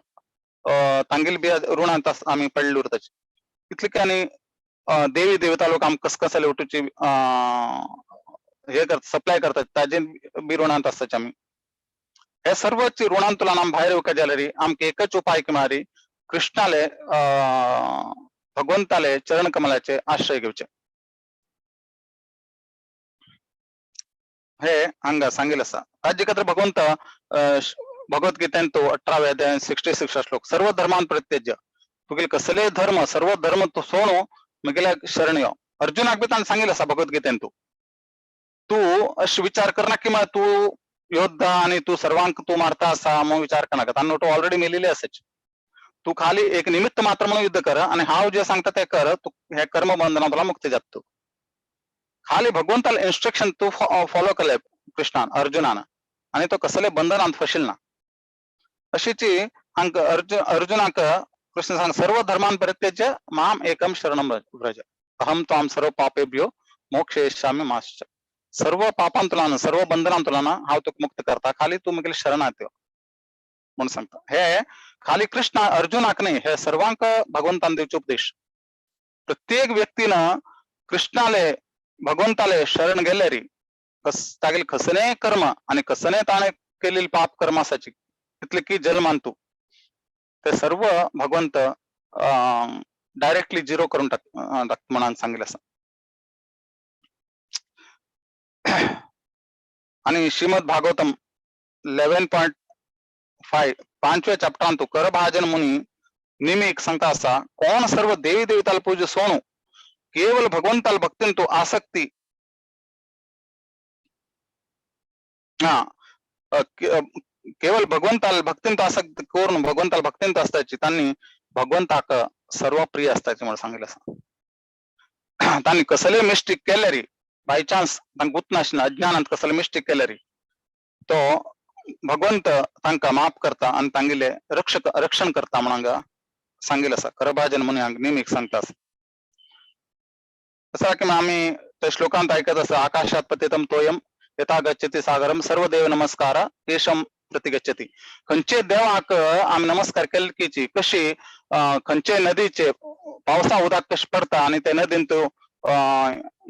तांगेल बी ऋणांत आम्ही पडलो ताचे तितले की आणि देवी देवता लोक आमकां कस कसले उठूची हे करता सप्लाय करतात ताजे बी ऋणांत आसताचे आमी हे सर्वची ऋणांतुल्यान आमी भायर येवका जाल्यार आमकां एकच उपाय की मारी कृष्णाले भगवंताले चरण कमलाचे आश्रय घेवचे हे हांगा सांगिल्लें आसा ताजे खातीर भगवंत भगवद्गीतेन तो 18व्या अध्यायान 66 श्लोक सर्व धर्मान प्रत्यज्य तुगेले कसले धर्म सर्व धर्म तू सोडूं म्हगेल्या शरण यो अर्जुनाक बी ताणें सांगिल्लें आसा भगवद्गीतेन तू अशें विचार करना की तू योद्धा आणि तू सर्वांक तू मारता असा मग विचार करनाका तान्नू तो ऑलरेडी मेलेले आसाच तू खाली एक निमित्त मात्र म्हणून युद्ध कर आणि हांव जे सांगता ते कर तू हे कर्म बंधनांतल्यान मुक्त जाता तू खाली भगवंताला इन्स्ट्रक्शन तू फॉलो केले कृष्णान अर्जुनान आणि तो कसले बंधनांत फशिलना अशीची हांका अर्जुनाक कृष्ण सांग सर्व धर्मान परित्यज्य माम एकम शरणम व्रज अहम त्वाम सर्व पापेभ्यो मोक्षयिष्यामि मा शुच सर्व पापांतुल्यान सर्व बंधनांतुल्यान हांव तुका मुक्त करता खाली तू म्हगेले शरणात यो म्हणून सांगता हे खाली कृष्ण अर्जुनाक न्ही हे सर्वांक भगवंतान दिवचे उपदेश प्रत्येक व्यक्तीनं कृष्णाले भगवंताले शरण गेल्यार तागेले कसले कर्म आणि कसले ताणे केलेली पाप कर्म आसाची तितले की जल्मान तू ते सर्व भगवंत डायरेक्टली झिरो करून टाकता म्हणून सांगितलं आसा आणि श्रीमद भागवतम 11.5 5व्या चॅप्टरान तू करभाजन मुनी निमिक सांगता असा कोण सर्व देवी देवताला पूजे सोनू केवल भगवंताला भक्तीन तू आसक्ती केवल भगवंताला भक्तीन तो आसक्ती करून भगवंताला भक्तीन तो असताची त्यांनी भगवंताक सर्व प्रिय असताचे म्हणून सांगितलं आसा त्यांनी कसले मिस्टेक केल्यारी बाय चान्स तांकां गुतनाशिना अज्ञानांत कसले मिस्टेक केल्यारी तो भगवंत तांकां माफ करता आणि तांगेले रक्षण करता म्हणून सांगितलं आसा करभाजन मुनी नेहमीक सांगता असं की आम्ही त्या श्लोकांत ऐकत असं आकाशात पतितम तोयम यथा गच्छति सागरम सर्व देव नमस्कार येशम प्रति गच्छति खंचे देवाक आम्ही नमस्कार केलकीची कशी खंचे नदीचे पावसा उदक कशी पडता आणि ते नदीन तो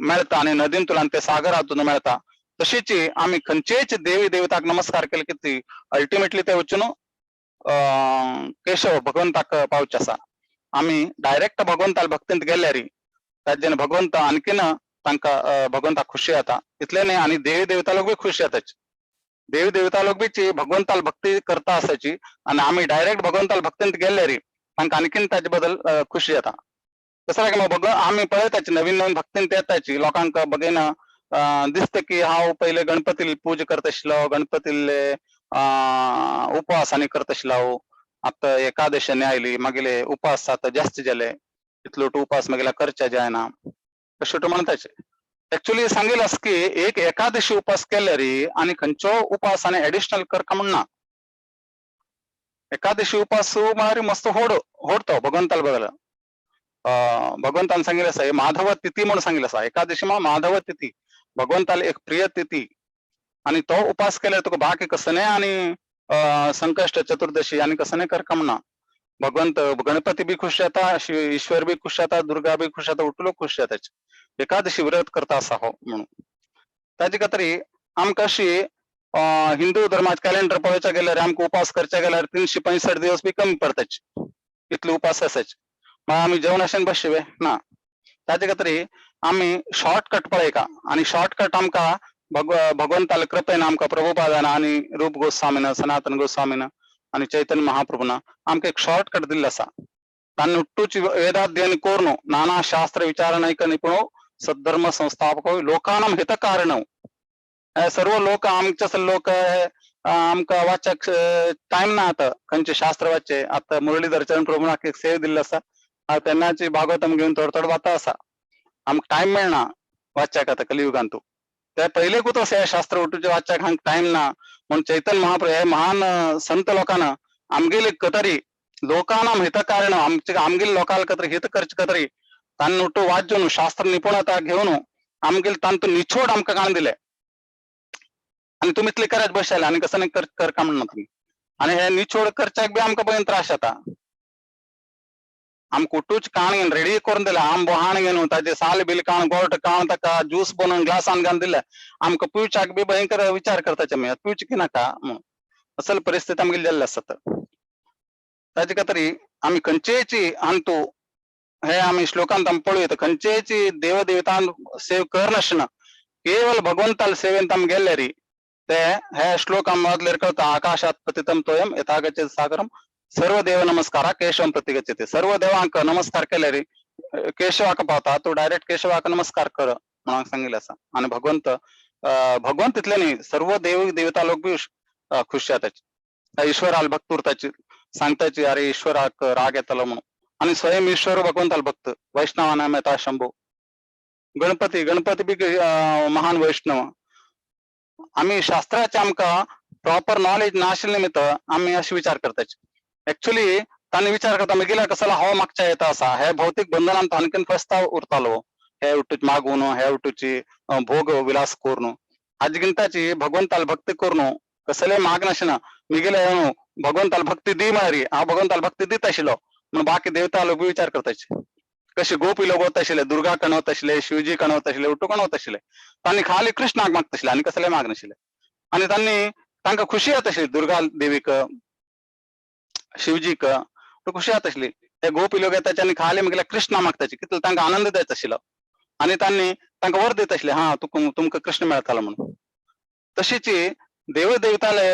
मेळता आणि नदींतून ते सागरातून मेळता तशीची आम्ही खंचेच देवी देवताक नमस्कार केले की अल्टिमेटली ते वचून केशव भगवंताक पावचे आसा आम्ही डायरेक्ट भगवंताला भक्तींत गेल्यारी त्याच्याने भगवंत आणखीन तांकां भगवंताक खुशी जाता इतले न्ही आणि देवी देवता लोक बी खुशी जाताचे देवी देवता लोक बी भगवंताला भक्ती करता आसाची आणि आम्ही डायरेक्ट भगवंताला भक्तींत गेल्यारी तांकां आणखीन ताचे बद्दल खुशी जाता तसं की मग आम्ही पळयताची नवीन नवीन भक्तींत येताची लोकांक बघेन दिसता की हांव पहिले गणपतीला पूजा करता आशिल्लो गणपतीले उपवासांनी करता आशिल्लो आता एकादशी आयली मागीर उपास आता जास्त जाले इतलो उपास मागेला करचे जायना अशें तो म्हणताचे ऍक्च्युअली सांगेल आस की एक एकादशी उपास केल्यारी आणि खंयचो उपास आणि एडिशनल करका म्हणना एकादशी उपास म्हळ्यार मस्त होडतो भगवंताला बघायला भगवंतान सांगितलं आसा माधव तिथी म्हणून सांगितलं आसा एकादशी माधव तिथी भगवंताला एक प्रिय तिथी आणि तो उपास केल्यार तुका बाकी कसने आणि संकष्ट चतुर्दशी आणि कसने करका म्हणना भगवंत गणपती बी खुश जाता ईश्वर बी खुश जाता दुर्गा बी खुश जाता उठलो खुश जाता एकादशी व्रत करता असा हो म्हणून ताजे खातीर आमकां अशी हिंदू धर्माचे कॅलेंडर पळोवचे गेल्यार आमकां उपास करचे गेल्यार 365 दिवस बी कमी पडताचे इतले उपास आसाचे मग आमी जेवणाशेन बसचे ना ताजे खातीर आमी शॉर्टकट पळयका आणि शॉर्टकट आमकां भगवंताले कृपेन आमकां प्रभुपादान आणि रूप गोस्वामीन सनातन गोस्वामीन आणि चैतन्य महाप्रभुन आमकां एक शॉर्टकट दिल्लो आसा तांणी हुट्टूची वेदाध्ययन करून नाना शास्त्र विचारणैक निपुणो सद्धर्म संस्थापको लोकानां हितकारणो सर्व लोक आमचे लोक आमकां वाचक टाइम ना आता खंयचे शास्त्र वाचचे आता मुरलीधर चरण प्रभुनाक एक सेव दिल्लो आसा तेन्नाची भागवतम घेवन थोडं वाचता आसा आमकां टाइम मेळना वाचच्याक आता कलियुगांतू ते पहिलेकूच हे शास्त्र उठूचे वाचच्याक हांगा टाइम ना म्हणून चैतन्य महाप्रभू हे महान संत लोकांना आमगेले कतरी लोकांना हितकारण आमगेले लोकांना कतरी हित करचे कतरी तांणी उठू वाचून शास्त्र निपुणता घेवन आमगेले तांतून निछोड आमकां काण दिले आणि तुम्ही इतले करत बसले आणि कसं नाही करका म्हणना तुम्ही आणि हे निछोड करच्याक बी आमकां पळोवन त्रास जाता आमक उठूच काणगेन रेडी करून दिला आम बोहाणगेन ताजे साल बिल काण गोट काण तका ज्यूस बनवून ग्लासान घालून दिलं आमक पिवच्याक बी भयंकर विचार करताचे मी पिवच की नाका म्हणून असल परिस्थिती आमगेली जाल्ली आसत ताजे खातीर आमी खंयचेची अंतू हे आमी श्लोकांत आमी पळयत खंयचेची देव देवतां सेव करनासतना केवल भगवंताल सेवेंत आमी गेल्ले री ते हे श्लोक आमी मदलेर कळता आकाशात पतितम तोयम यथागच्छति सागरम सर्व देव नमस्कारा केशवम प्रतिगच्छति सर्व देवांक नमस्कार केले री केशवाक पावता तू डायरेक्ट केशवाक नमस्कार कर म्हणून सांगिल्लें आसा आनी भगवंत तितले न्ही सर्व देव देवता लोक बी खुश जाताचे ईश्वराल भक्त उरताचे सांगताचे अरे ईश्वराक राग येतलो म्हणून आणि स्वयं ईश्वर भगवंताल भक्त वैष्णवानाम येता शंभू गणपती बी महान वैष्णव आम्ही शास्त्राचे आमकां प्रॉपर नॉलेज नाशिल्ले निमित्त आम्ही असे विचार करताचे ऍक्च्युली तांणी विचार करता मुगेल्या कसला हो मागच्या येता आसा हे भौतिक बंधनांत आणखीन फसता उरतालो हे उठूच मागून हे उठूची भोग विलास करून हाजगिंताची भगवंताल भक्ती करून कसले माग नाशिना मुगेले भगवंताल भक्ती दी म्हळ्यार हांव भगवंताल भक्ती दीत आशिल्लो म्हणून बाकी देवता लोक विचार करताचे कशे गोपी लोक वता आशिल्ले दुर्गा कण वता आशिल्ले शिवजी कण वता आशिल्ले उठू कण वता आशिल्ले तांणी खाली कृष्णाक मागता आशिल्ले आनी कसले माग नाशिल्ले आनी तांणी तांकां खुशी येता आशिल्ली दुर्गा देवीक शिवजीक खुशी येता आशिल्ली हे गोपी लोक येताचे आनी खाली मुगेल्या कृष्णा मागताचे कितलो तांकां आनंद जायत आशिल्लो आनी तांणी तांकां वर दिता आशिल्ले हा तुमकां कृष्ण मेळटलो म्हणून तशीच देव देवताले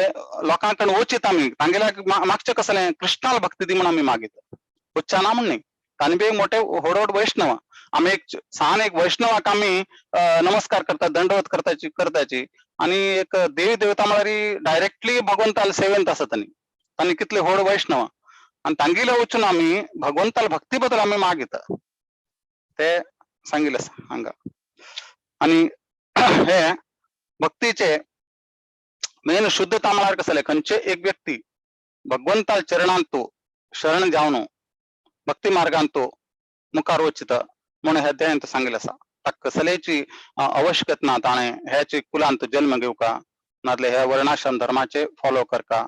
लोकांकडे वचीत आमी तांगेल्याक मागचें कसलें कृष्णाल भक्ती दी म्हणून आमी मागीत वच्चा ना म्हण न्ही तांणी बी एक मोठे व्हड वैष्णव आमी एक वैष्णवाक आमी नमस्कार करता दंडवत करताची आनी एक देवी देवता म्हळ्यार डायरेक्टली भगवंताल सेवेंत आसा तांणी कितले व्हड वैष्णव आनी तांगेले वचून आमी भगवंताल भक्ती बद्दल आमी मागीत ते सांगिल्लें आसा हांगा आनी हे भक्तीचे मेन शुद्धता म्हळ्यार कसले खंयचे एक व्यक्ती भगवंताल चरणांत तूं शरण जावन भक्ती मार्गांत तूं मुखार वचित म्हणून हे अध्यायांत सांगिल्लें आसा ताका कसलेची आवश्यकता ना ताणें ह्याची कुलांत जल्म घेवका नाजाल्यार हे वर्णाश्रम धर्माचे फॉलो करका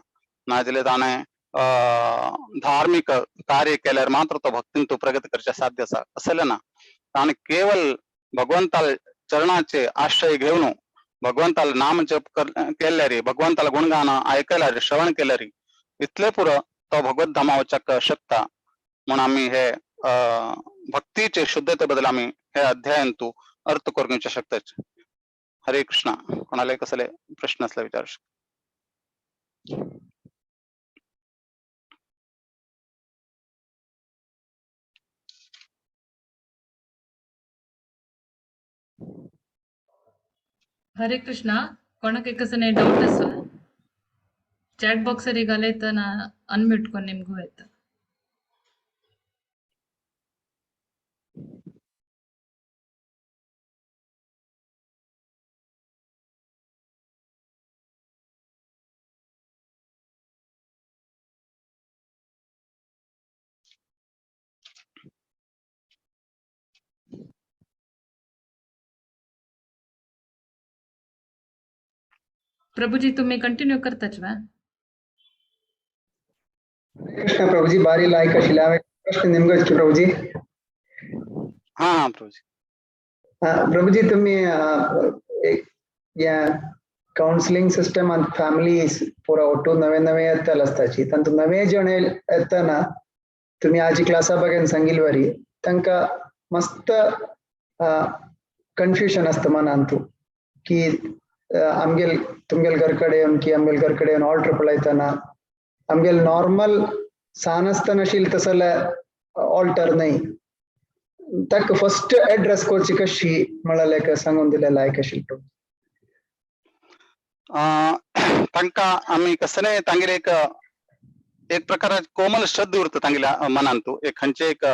नाजाल्यार ताणें धार्मिक कार्य केल्यार मात्र तो भक्तीन तूं प्रगती करचें साध्य आसा असलें ना ताणें केवल भगवंताल चरणाचे आश्रय घेवन भगवंताल नाम जप केल्यार भगवंताल गुणगान आयकल्यार श्रवण केल्यार इतले पुरो तो भगवत धामा वचक शकता म्हणून आमी हे भक्तीचे शुद्धते बद्दल आमी हे अध्यायान तूं अर्थ करून घेवचे शकता हरे कृष्णा कोणाले कसले प्रश्न असले विचारू शकता हरे कृष्णा कोणाक कसने ಡೌಟ್ ಅಸ ಚಾಟ್ ಬಾಕ್ಸ್ ಅಲ್ಲಿ ಗಲೈತ ನಾ ಅನ್ಮ್ಯೂಟ್ ಕೊಂಡು ನಿಮ್ಗೂ ಆಯ್ತು प्रभुजी तुम्ही कंटिन्यू करताच वा कृष्ण प्रभुजी बारी लायक आशिल्ले हांवें प्रश्न नेमको प्रभुजी हा प्रभुजी प्रभुजी तुम्ही या काउन्सिलिंग सिस्टम आणि फॅमिलीज पुरा ಒಟ್ಟು नवे नवे येतल आसताची तांतू नवे जण येतना तुम्ही आजी क्लासा बघेन सांगिल्वारी तांकां मस्त कन्फ्युजन आसता मनांतू की आमगेल तुमगेल घर कडेन की आमगेल घर कडेन ऑल्टर पळयतना आमगेल नॉर्मल सान आसतना आशिल्लें तसले ऑल्टर न्हय ताका फर्स्ट एड्रेस करची कशी म्हळ्यार सांगून दिले लायक आशिल्लो तांकां आमी कसले तांगेर एक प्रकाराची कोमल श्रद्धा उरता तांगेल्या मनांतू एक खंयचे एक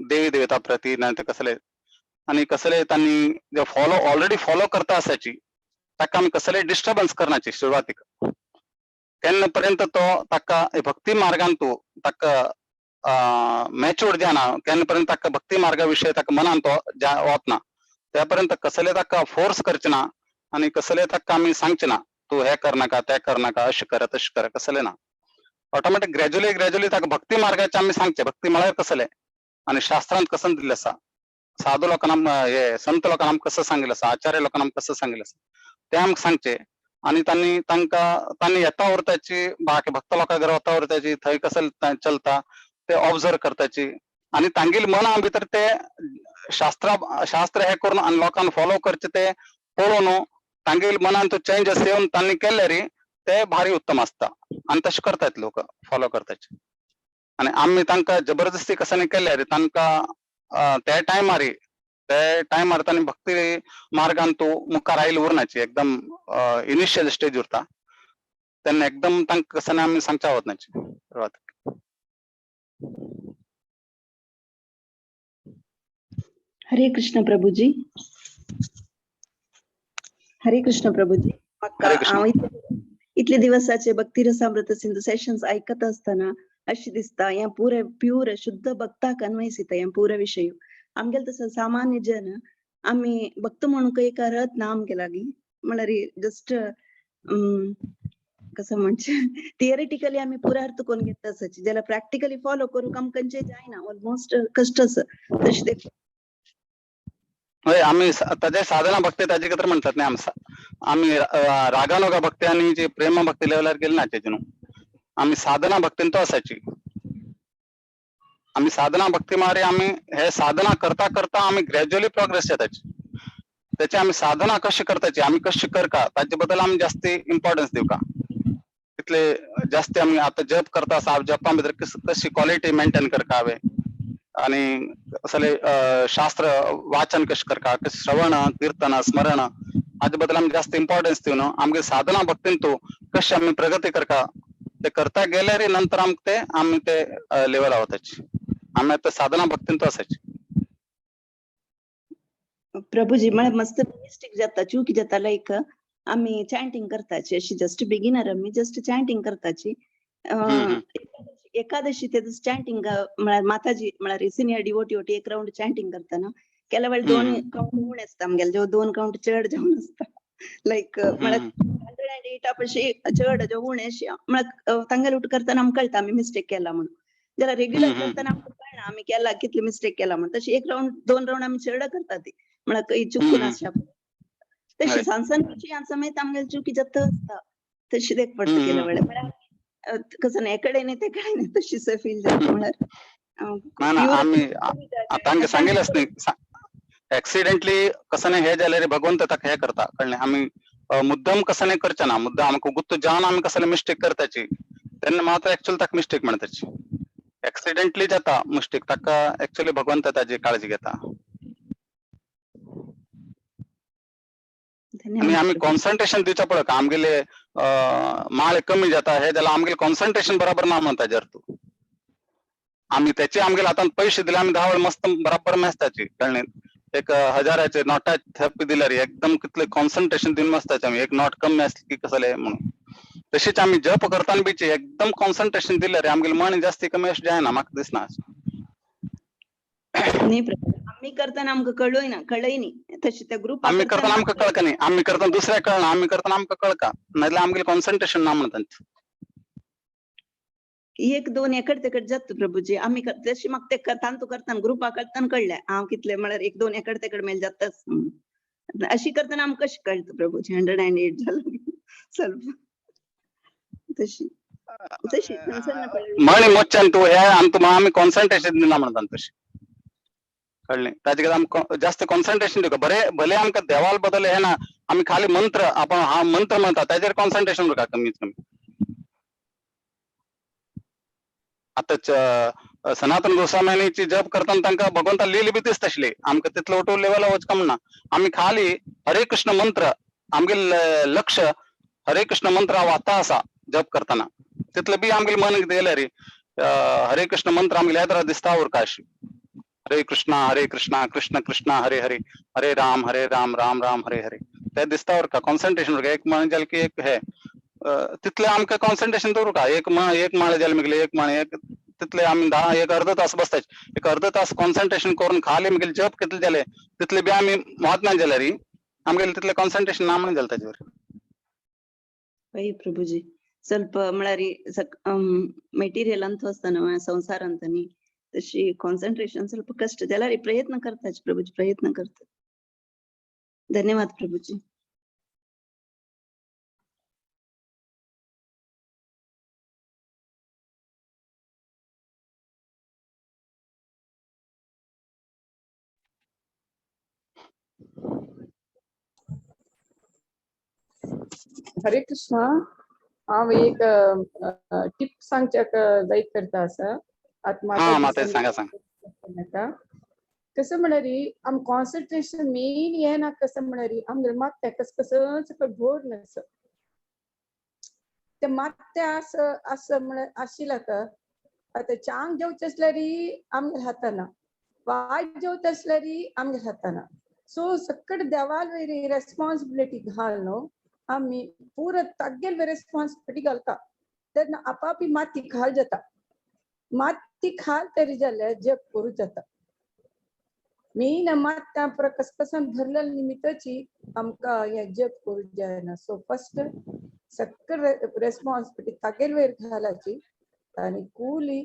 देवी देवता प्रती ना कसले आनी कसले तांणी जे ऑलरेडी फॉलो करता आसाची ताका आमी कसले डिस्टर्बन्स करनाची सुरवातीक केन्ना पर्यंत तो ताका भक्ती मार्गांतू ताका मॅच्युअर्ड जायना केन्ना पर्यंत ताका भक्ती मार्गा विशयी ताका मनान तो वतना त्या पर्यंत कसले ताका फोर्स करचे ना आनी कसले ताका आमी सांगचे ना तूं हे करनाका तें करनाका अशें कर तशें कर कसले ना ऑटोमॅटिक ग्रॅज्युअली ताका भक्ती मार्गाचे आम्ही सांगचे भक्ती म्हळ्यार कसले आणि शास्त्रांत कसं दिल्लें आसा साधू लोकांना हे संत लोकांना आमकां कसं सांगिल्लें आसा आचार्य लोकांना आमकां कसं सांगिल्लें आसा ते आमकां सांगचे आणि तांणी येता उरताची बाकी भक्त लोकांगेर वता उरताची थंय कसं चलता ते ऑब्झर्व करताची आणि तांगेल मना भितर ते शास्त्र हे करून आणि लोकांना फॉलो करचे ते पळोवन तांगेल मनान तो चेंजेस येवन तांणी केल्यार ते भारी उत्तम असता आणि तशें करतात लोक फॉलो करताचे आणि आम्ही तांकां जबरदस्ती कसं नाही केल्यार तांकां त्या टायमार तांणी भक्ती मार्गान तूं मुखार आयले उरनाची एकदम इनिशियल स्टेज उरता तेन्ना एकदम तांकां कसं आमी सांगच्या वचनाची सुरवात हरे कृष्ण प्रभूजी. हरे कृष्ण प्रभूजी. हरे कृष्ण. इतले दिवसाचे भक्ती रसामृत सिंधू सेशन्स ऐकत असताना अशी दिसता या पुरे प्युअर शुद्ध भक्ताक अन्वयसिता या पुरा विषय आमगेल तसं सामान्य जन आम्ही भक्त म्हणून काही करत ना आमगे लागी म्हळ्यार जस्ट कसं म्हणजे थिअरिटिकली आम्ही पुरा अर्थ कोण घेता असाची ज्याला प्रॅक्टिकली फॉलो करूक आमकांचे जायना ऑलमोस्ट कष्ट तशी होय आम्ही ताजे साधना भक्ती ताजे खातीर म्हणटात न्ही आम्ही रागानुगा भक्ती आणि जे प्रेम भक्ती लेवलार गेले ना तेजे न्हू आम्ही साधना भक्तीन तो असाची आम्ही साधना भक्ती मारी आम्ही हे साधना करता करता आम्ही ग्रॅज्युअली प्रोग्रेस जाताची त्याची आम्ही साधना कशी करताची आम्ही कशी करका ताजे बद्दल आम्ही जास्ती इम्पॉर्टन्स दिवका तितले जास्ती आम्ही आता जप करता आसा जपा भितर कशी क्वालिटी मेंटेन करका हांवें आणि असले शास्त्र वाचन कशें करता कशें श्रवण कीर्तन स्मरण हाजे बद्दल आमी जास्त इम्पॉर्टन्स दिवन आमगे साधना भक्तीन तूं कशी आमी प्रगती करता ते करता गेल्यार नंतर आमी ते लेवल वताची आमी आतां साधना भक्तीन तो आसाची प्रभूजी म्हळ्यार मस्त मिस्टेक जाता चूक जाता लायक आम्ही चॅन्टिंग करताची अशी जस्ट बिगिनर आम्ही जस्ट चॅन्टिंग करताची एकादशी ते चॅन्टिंग म्हळ्यार माताजी म्हळ्यार सिनियर डिवोटी एक राउंड चॅन्टिंग करतना केल्या वेळ 2 काउंट उणे असता आमगेले जो 2 काउंट चड जावन असता लायक म्हळ्यार 108 आपशी चड जो उणे म्हळ्यार तांगेल उठ करतना आमकां कळटा आमी मिस्टेक केला म्हणून जाल्यार रेग्युलर करतना आमकां कळना आमी केला कितली मिस्टेक केला म्हणून तशी 1 राउंड 2 राउंड आमी चड करता ती म्हळ्यार काही चुकून आसा तशी सांसनची समेत आमगेले चुकी जाता असता तशी देख पडटा केल्या वेळ म्हळ्यार कसं नाही एकडे नाही ते कडे नाही तशी फील जाता म्हळ्यार आम्ही तांकां सांगिल्लेच न्ही एक्सिडेंटली कसं नाही हे जाल्यार भगवंत ताका हे करता कळ्ळें आमी मुद्दम कसं नाही करचे ना मुद्दम आमकां गुत्त जावन आमी कसले मिस्टेक करताची तेन्ना मात्र एक्चुअली ताका मिस्टेक म्हणटाची एक्सिडेंटली जाता मिस्टेक ताका एक्चुअली भगवंत ताजी काळजी घेता आणि आम्ही कॉन्सन्ट्रेशन दिवचा पडत आमगेले माळ कमी जाता हे जाल्यार आमगेले कॉन्सन्ट्रेशन बरोबर ना म्हणता जर तू आम्ही त्याचे आमगेले आतां पैसे दिले आम्ही 10 वेळ मस्त बरोबर मेसताची कळ्ळें एक 1000चे नोटा थेपी दिल्यार एकदम कितले कॉन्सन्ट्रेशन दिवन मेसताचे आमी एक नोट कमी आसली की कसले म्हणून तशीच आमी जप करताना बीचे एकदम कॉन्सन्ट्रेशन दिल्यार आमगेले मन जास्ती कमी अशें जायना म्हाका दिसना आम्ही करताना आमकां कळय ना तशी त्या ग्रुप आम्ही करताना आमकां कळका न्ही आम्ही करताना दुसऱ्या कळना आम्ही करताना आमकां कळका नाजाल्यार आमगेले कॉन्सन्ट्रेशन ना म्हणटात 1-2 एकड तेकड जाता प्रभूजी आम्ही तशी म्हाका ते तांतू करताना ग्रुपा करताना कळलें हांव कितले म्हळ्यार 1-2 एकड तेकड मेल जाताच अशी करताना आमकां कशें कळटा प्रभूजी 108 जालें ಸ್ವಲ್ಪ तशी म्हणी मोच्च्यान तूं हे आमी कॉन्सन्ट्रेशन दिना म्हणटात तशी कळ्ळें ताजे खातीर आमकां जास्त कॉन्सन्ट्रेशन दिवका भले आमकां देवाल बद्दल हे ना आमी खाली मंत्र आपण हा मंत्र म्हणटा ताजेर कॉन्सन्ट्रेशन उरका कमीत कमी आतां सनातन गोस्वामीची जप करताना तांकां भगवंता लिहिली बी तीच तसली आमकां तितलो उठो लेवला वचका म्हणना आमी खाली हरे कृष्ण मंत्र आमगेले लक्ष हरे कृष्ण मंत्र वाता आसा जप करताना तितले बी आमगेले मन गेल्यार हरे कृष्ण मंत्र आमगेले येद्रा दिसता उरका अशी हरे कृष्णा कृष्ण कृष्ण हरे हरे हरे राम राम राम हरे हरे ते दिसता उरका कॉन्सन्ट्रेशन उरका एक माळ जालें की एक हे तितले आमकां कॉन्सन्ट्रेशन दवरुका एक माळ जालें म्हगेले एक माळ एक तितले आमी एक अर्ध तास बसताचे एक अर्ध तास कॉन्सन्ट्रेशन करून खाली म्हगेले जप कितले जाले तितले बी आमी वचना जाल्यार आमगेले तितले कॉन्सन्ट्रेशन ना म्हणून जालें ताजेर प्रभूजी ಸ್ವಲ್ಪ म्हळ्यार ಮೆಟೀರಿಯಲ್ ಅಂತ ವಸ್ತಾನ ಸಂಸಾರ ಅಂತಾನೆ तशी कॉन्सन्ट्रेशन ಸ್ವಲ್ಪ कष्ट त्याला प्रयत्न करताच प्रभूजी प्रयत्न करतात. धन्यवाद प्रभूजी. हरे कृष्णा. हांव एक टिप सांगच्याक जाय करता आसा हा आत्मा माता सांगा सांगा. कसं म्हणारी आम कॉन्सन्ट्रेशन मेन हे ना कसं म्हणारी आमगे मागता कसंच भोर नस ते मागता असं म्हण आशिला का आता चांग जेवच असल्यारी आमगे हाताना वाईट जेवत असल्यारी आमगे हाताना सो सकट देवाल वेरी रेस्पॉन्सिबिलिटी घालनो आम्ही पूरा तग्गेल रेस्पॉन्सिबिलिटी घालता तेन्ना आपापी माती खाल जाता माती खाल तरी जाल्यार जग करू जाता. मेन मात कसं भरलेल्या निमित्ताची आमकां हे जग करू जायना. सो फर्स्ट सक्कल रेस्पॉन्सिबिलिटी तागेल वयर घालाची आनी कूली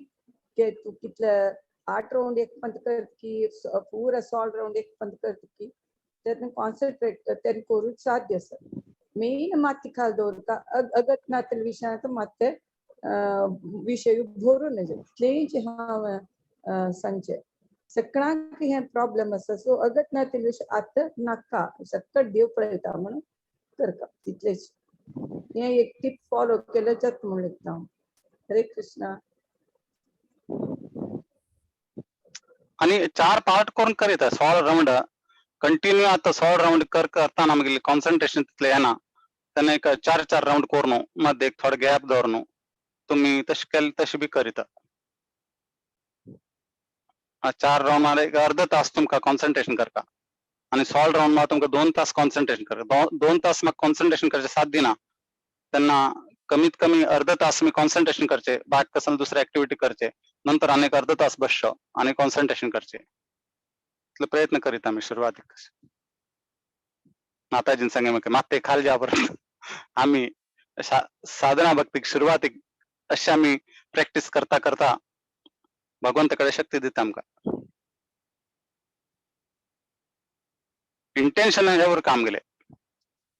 के तू कितले 8 राउंड एक पंत कर की पूरा 16 राउंड एक पंत कर की तेन्ना कॉन्सन्ट्रेट तेन्ना करू साध्य आसा. मेन माती खाल दवरता अगत नातल विशयांत माते विषय भरून इतलेंच हांव सांगचें. सगळ्यांक हे प्रॉब्लेम आसा सो अगत नातल विशय आतां नाका सकट देव पळयता म्हणून करता तितलेच. हे एक टीप फॉलो केलं जाता म्हणून दिसता. हरे कृष्णा. आणि 4 पार्ट करून करीत 16 राउंड कंटिन्यू आता 16 राउंड करता नಮಗೆ कॉन्सन्ट्रेशन तितले येना त्यांना एक 4 राउंड करून मध्ये एक थोडा गॅप दवरून तुम्ही तशी केली तशी बी करीता. 4 राउंड मध्ये एक अर्धा तास तुमका कॉन्सन्ट्रेशन करता आणि 16 राउंड मध्ये तुमका 2 तास कॉन्सन्ट्रेशन करता. 2 तास मग कॉन्सन्ट्रेशन करचे साध्य ना त्यांना कमीत कमी अर्धा तास मी कॉन्सन्ट्रेशन करचे बाकी कसं दुसरी ऍक्टिव्हिटी करचे नंतर अनेक अर्धा तास बसशो आणि कॉन्सन्ट्रेशन करचे इतले प्रयत्न करीत आम्ही सुरुवातीक माताजीन सांगे मग माते खाल जा परत आम्ही साधना भक्तीक सुरुवातीक अशी आम्ही प्रॅक्टिस करता करता भगवंताकडे शक्ती दिता आमका. इंटेन्शन ह्यावर काम गेले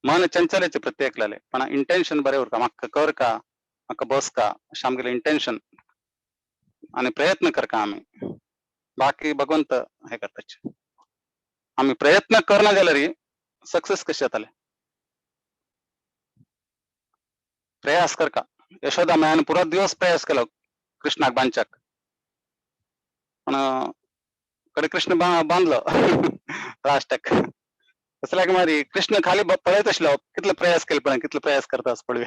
मन चंचलाचे प्रत्येकलाले पण इंटेन्शन बरे उरका म्हाका कर का म्हाका बस का अशें आमगेले इंटेन्शन आणि प्रयत्न करका आम्ही बाकी भगवंत हे करताचे. आम्ही प्रयत्न करना जाल्यार सक्सेस कशे जाताले. प्रयास करका यशोदा मायान पुरो दिवस प्रयास केलो कृष्णाक बांदच्याक पण कडे कृष्ण बांधलो लास्टाक कसला की मारी कृष्ण खाली पळयत आसलो कितले प्रयास केले पण कितले प्रयास करता पळय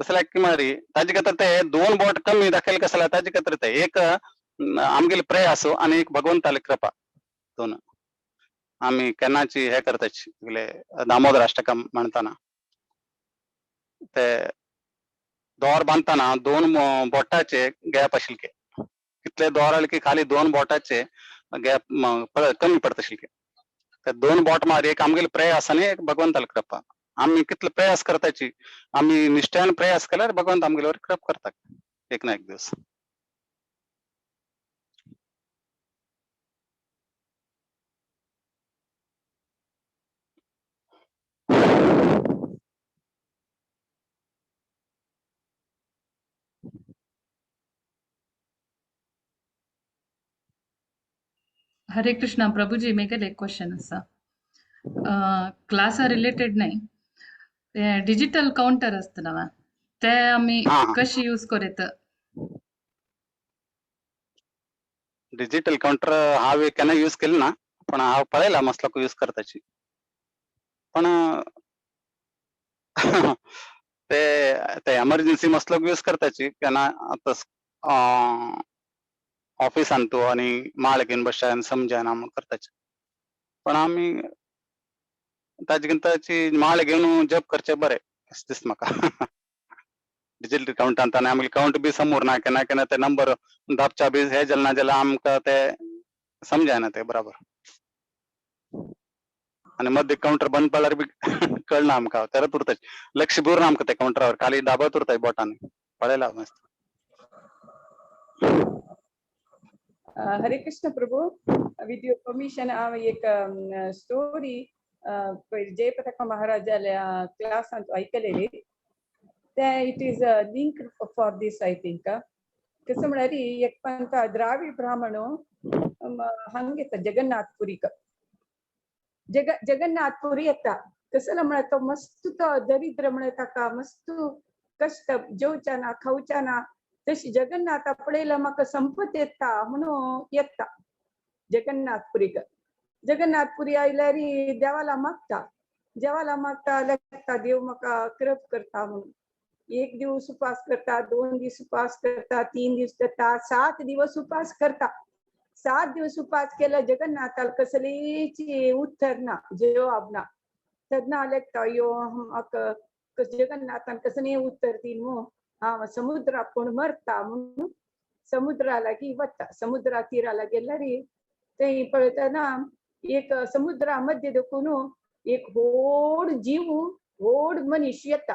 कसला की मारी ताजे खातीर ते 2 बोट कमी दाखयले कसला ताजे खातीर ते एक आमगेले प्रयास आणि एक भगवंताली कृपा दोन आम्ही केन्नाची हे करताची दामोदर अष्टकम म्हणताना ते दोर बांधताना 2 बोटाचे गॅप आशिल्ले कितले दोर आले की खाली 2 बोटाचे गॅप कमी पडता आशिल्ले ते 2 बोट मारी एक आमगेले प्रयास आणि एक भगवंताली कृपा आम्ही कितले प्रयास करताची आम्ही निश्चयान प्रयास केल्यार भगवंत आमगेले वर कृपा करता एक ना एक दिवस. हरे कृष्णा प्रभूजी मेगेले एक क्वेश्चन असा क्लासा रिलेटेड नाही ते डिजिटल काउंटर असतं ना ते आम्ही हा कशी यूज करेत. डिजिटल काउंटर हांव केन्ना यूज केले ना पण हांव पळयला मस्त लोक यूज करताची पण ते ते एमर्जन्सी मस्त लोक यूज करताची केन्ना आता ऑफिस आणतो आणि माळ घेऊन बसच्या समजायना मग करताची पण आम्ही ताची माळ घेऊन जप करचे बरे दिसता म्हाका. डिजिटल काउंट आणताना आमगे काउंट बी समोर ना केन्ना ते नंबर धापचा बी हे जालें ना जाल्यार आमकां ते समजायना ते बराबर आणि मध्ये काउंटर बंद पडल्यार बी कळना आमकां तेरत उरताय लक्ष बुर ना आमकां ते काउंटरावर खाली दाबत उरताय बोटांनी पळयला मस्त. हरे कृष्ण प्रभू. विथ युअर परमिशन हांव एक स्टोरी जयप्रताप महाराजाल्या क्लासांत आयकलेली. ते it is link for this I think. कसं म्हळ्यार एक पंत द्राविड ब्राह्मण हांगा येता जगन्नाथपुरीक. जगन्नाथपुरी येता. कसं म्हळ्यार तो मस्त तो दरिद्र म्हळ्यार ताका मस्त कष्ट जेवच्या ना खावच्या ना. तशी जगन्नाथा पळयला म्हाका संपत येता म्हणून येता जगन्नाथपुरीक. जगन्नाथपुरी आयल्यार देवाला मागता. देवाला मागता जाल्यार देव म्हाका कृप करता म्हणून. एक दिवस उपास करता, 2 दीस उपास करता, 3 दीस करता, 7 दिवस उपास करता. 7 दिवस उपास केला जगन्नाथाला कसलीची उत्तर ना, जवाब ना. तेन्ना लेगता अयो म्हाका जगन्नाथान कसले उत्तर दी न्हू. हांव समुद्रा कोण मरता म्हणून समुद्रा लागीं वता. समुद्रा तीरा गेल्यार थंय पळयतना एक समुद्रा मध्य देखून एक व्हड जीव व्हड मनीस येता.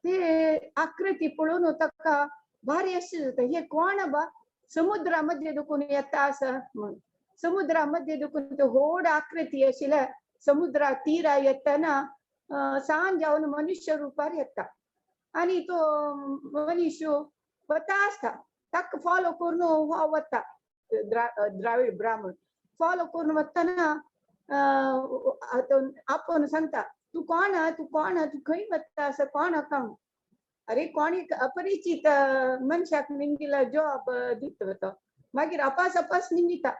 ते आकृती पळोवन ताका भारी आश्चर्य जाता. हे कोण बा समुद्रा मध्य देखून येता आसा म्हणून. समुद्रा मध्य देखून तो व्हड आकृती आशिल्ल्या समुद्रा तीरा येतना सांज जावन मनुष्य रुपार येता. आणि तो मनीस वता आसता. ताका फॉलो करून हो वता. द्राविड ब्राह्मण फॉलो करून वतना आपण सांगता तू कोण तू कोण तू खंय वता असं कोण काम. अरे कोणी अपरिचित मनशाक निंगिला जॉब दिता तो. मागीर अपास निंगिता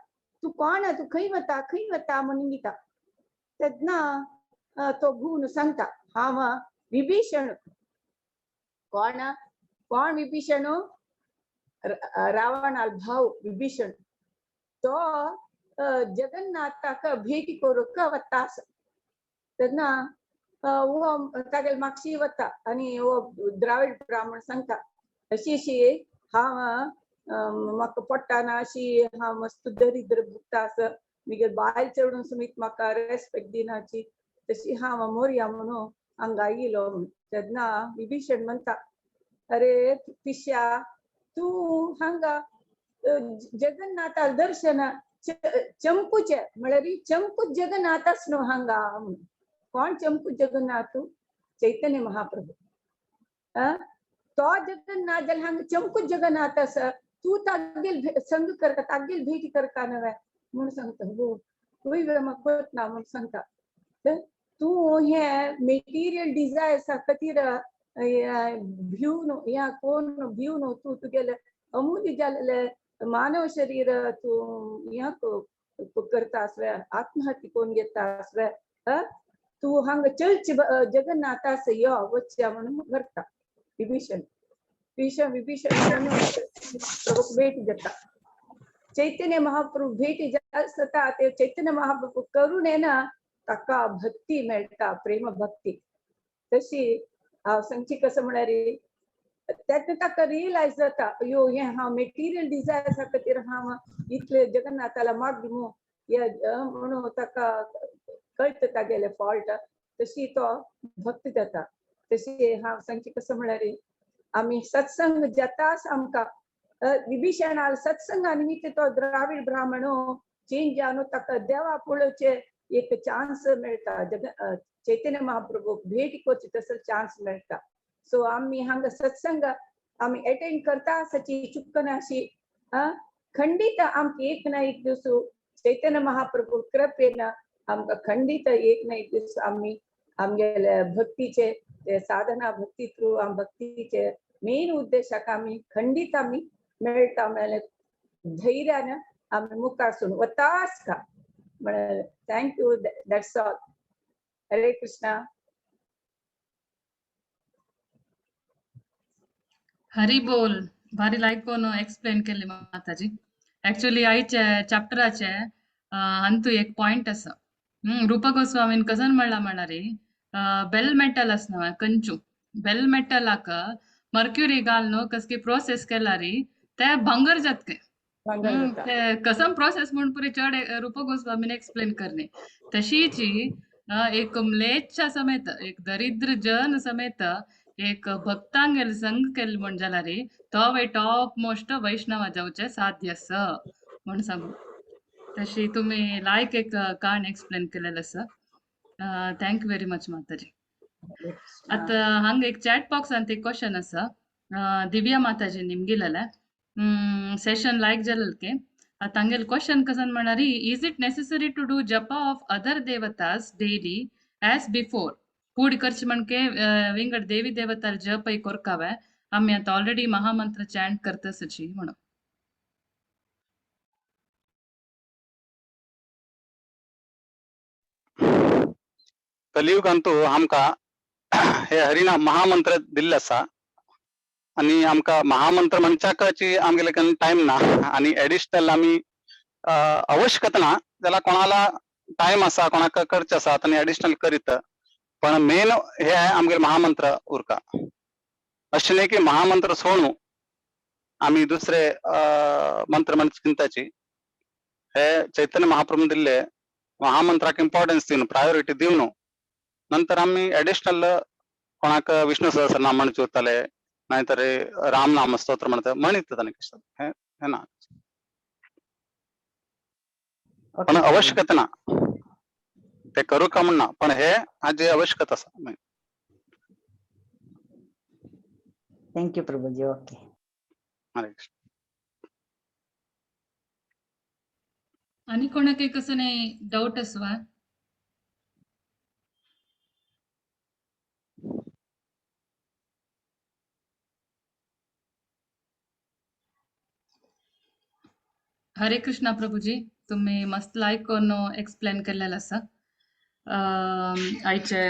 तू कोण तू खंय वता म्हण निंगिता. तेन्ना तो गुण सांगता हांव विभीषण. कोण विभीषण. रावणाल भाव विभीषण. तो जगन्नाथाक भेटी करूंक वता आसा. तेन्ना हो तागेले मागशी वता आनी हो द्राविड ब्राह्मण सांगता अशी हांव म्हाका पडटाना अशी हांव मस्त दरिद्र भुगता आसा. म्हगे बायल चेडून सुमीत म्हाका रेस्पेक्ट दिनाची तशी हांव मोरया म्हणून हांगा आयलो. तेन्ना विभीषण म्हणटा अरे पिश्या तू हांगा जगन्नाथा दर्शन चंपूचे म्हळ्यार चंपूच जगन्नाथ आस न्हू हांगा. कोण चंपू जगन्नाथ. चैतन्य महाप्रभू. तो जगन्नाथ जाल्यार हांगा चंपूच जगन्नाथ आसा. तू तागेल संग करता तागेल भेटी करता नव्हे म्हूण सांगता. तुय म्हाका पटना म्हूण सांगता. तू हे मेटिरियल डिझायर्सा खातीर भिवन या कोण भिवन तू तुगेले अमूल्य जाल्ले मानव शरीर तू या करता आसवे आत्महत्या करून घेता आसवे. तू हांगा चर्च जगन्नाथास यो वच्चा म्हणून करता विभीषण. विभीषण प्रभूक भेट जाता. चैतन्य महाप्रभू भेटी जाता. ते चैतन्य महाप्रभू करुणेन ताका भक्ती मेळटा प्रेम भक्ती. तशी हांव सांगची कसं म्हळ्यार तेन्ना ताका रियलायज जाता अयो हे हांव मेटिरियल डिझायर्सा खातीर हांव इतले जगन्नाथाला माग न्हू म्हणून ताका कळटा तागेले फॉल्ट. तशी तो भक्त जाता. तशी हांव सांगची कसं म्हळ्यार आमी सत्संग जाताच आमकां विभीषणाल सत्संगा निमित्त तो द्राविड ब्राह्मण चेंज जावन ताका देवा पळोवचे एक चान्स मेळटा. चैतन्य महाप्रभू भेट करची तसो चान्स मेळटा. सो आमी हांगा सत्संग आमी अटेंड करता आसाची चुकना अशी खंडीत आमकां एक ना एक दीस चैतन्य महाप्रभू कृपेन आमकां खंडीत एक ना एक दीस आमी आमगेले भक्तीचे साधना भक्ती थ्रू भक्तीचे मेन उद्देशाक आमी खंडीत आमी मेळटा म्हळ्यार धैर्यान आमी मुखार सून वताच का म्हळ्यार थँक्यू. That's all. हरे कृष्णा. हरी बोल. भारी लायक कोण एक्सप्लेन केले माताजी. एक्चुअली आयचे चॅप्टराचे अंतू एक पॉइंट आसा. रूपा गोस्वामीन कसन म्हणला म्हणारी बेल मेटल आसना कंचू बेल मेटलाक मर्क्युरी घालून कसकी प्रोसेस केल्यारी ते भांगर जातके. ते कसम प्रोसेस म्हणून पुरी चड रूपा गोस्वामीन एक्सप्लेन करणे. तशीची एक म्लेच्छा समेत एक दरिद्र जन समेत एक भक्तांगेल संग केल म्हण जाल्यार तो टॉप मोस्ट वैष्णव जावचे साध्य आसा म्हण सांगू तशी तुम्ही लायक एक काण एक्सप्लेन केलेलं आसा थँक्यू व्हेरी मच माताजी आता हंग एक चॅट बॉक्सान एक क्वेश्चन आसा दिव्या माताजी निमगिलेले सेशन लायक जालें के तांगेल क्वेश्चन कसन म्हणारी is it necessary to do japa of other देवतास डेली एज बिफोर पूड करची म्हणके विंगड देवी देवतार जप आई कोरकावे आम्ही आता ऑलरेडी महामंत्र चॅन्ट करतसची म्हणून कलियुगांतू आमका हे हरिनाम महामंत्र दिल्ले आसा आणि आमका महामंत्र म्हणच्याकाची आमगेले टाइम ना आणि एडिशनल आम्ही आवश्यकता ना त्याला कोणाला टाइम असा कोणाक करचे आसा आणि एडिशनल करीत पण मेन हे आहे आमगेले महामंत्र उरका अशें न्ही की महामंत्र सोडून आम्ही दुसरे मंत्र म्हणजे चिंताची हे चैतन्य महाप्रभू दिल्ले महामंत्राक इम्पॉर्टन्स दिवन प्रायोरिटी दिवन नंतर आम्ही एडिशनल कोणाक विष्णू सहस्रनाम म्हणचे उरतले नाहीतर रामनाम स्तोत्र म्हणत हे ना पण आवश्यकता ना ते करू का म्हणना पण हे आज आवश्यकता असा थँक्यू प्रभूजी ओके हरे कृष्ण आणि कोणाक कसं नाही डाऊट असवा हरे कृष्णा प्रभूजी तुम्ही मस्त लायक करून एक्सप्लेन केलेलं आसा आयचे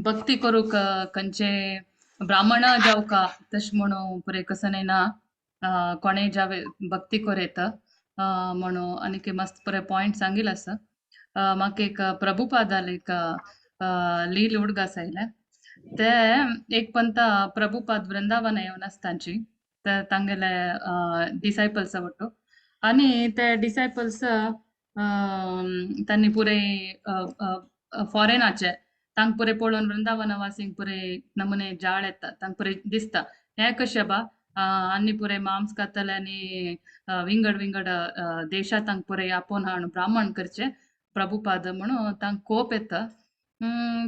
भक्ती करूक खंयचे ब्राह्मण जावका तशें म्हणून पुरे कसं नाही ना कोणेय जावे भक्ती कोरेत म्हणून आनीक मस्त पुरे पॉइंट सांगिल्ले आसा म्हाका एक प्रभुपादाल एक लील उडगास आयले ते एक पंता प्रभुपाद वृंदावन येवन आसतांची ते तांगेले डिसायपल्स आवडटो आणि ते डिसायपल्स तांणी पुरे फॉरेनाचे तांक पुरे पळोवन वृंदावन वासींक पुरे नमुने जाळ येता तांक पुरे दिसता हे कशें बा आनी पुरे मांस खातले आनी विंगड विंगड देशात तांक पुरे आपोवन हाडून ब्राह्मण करचे प्रभुपाद म्हणून तांक कोप येता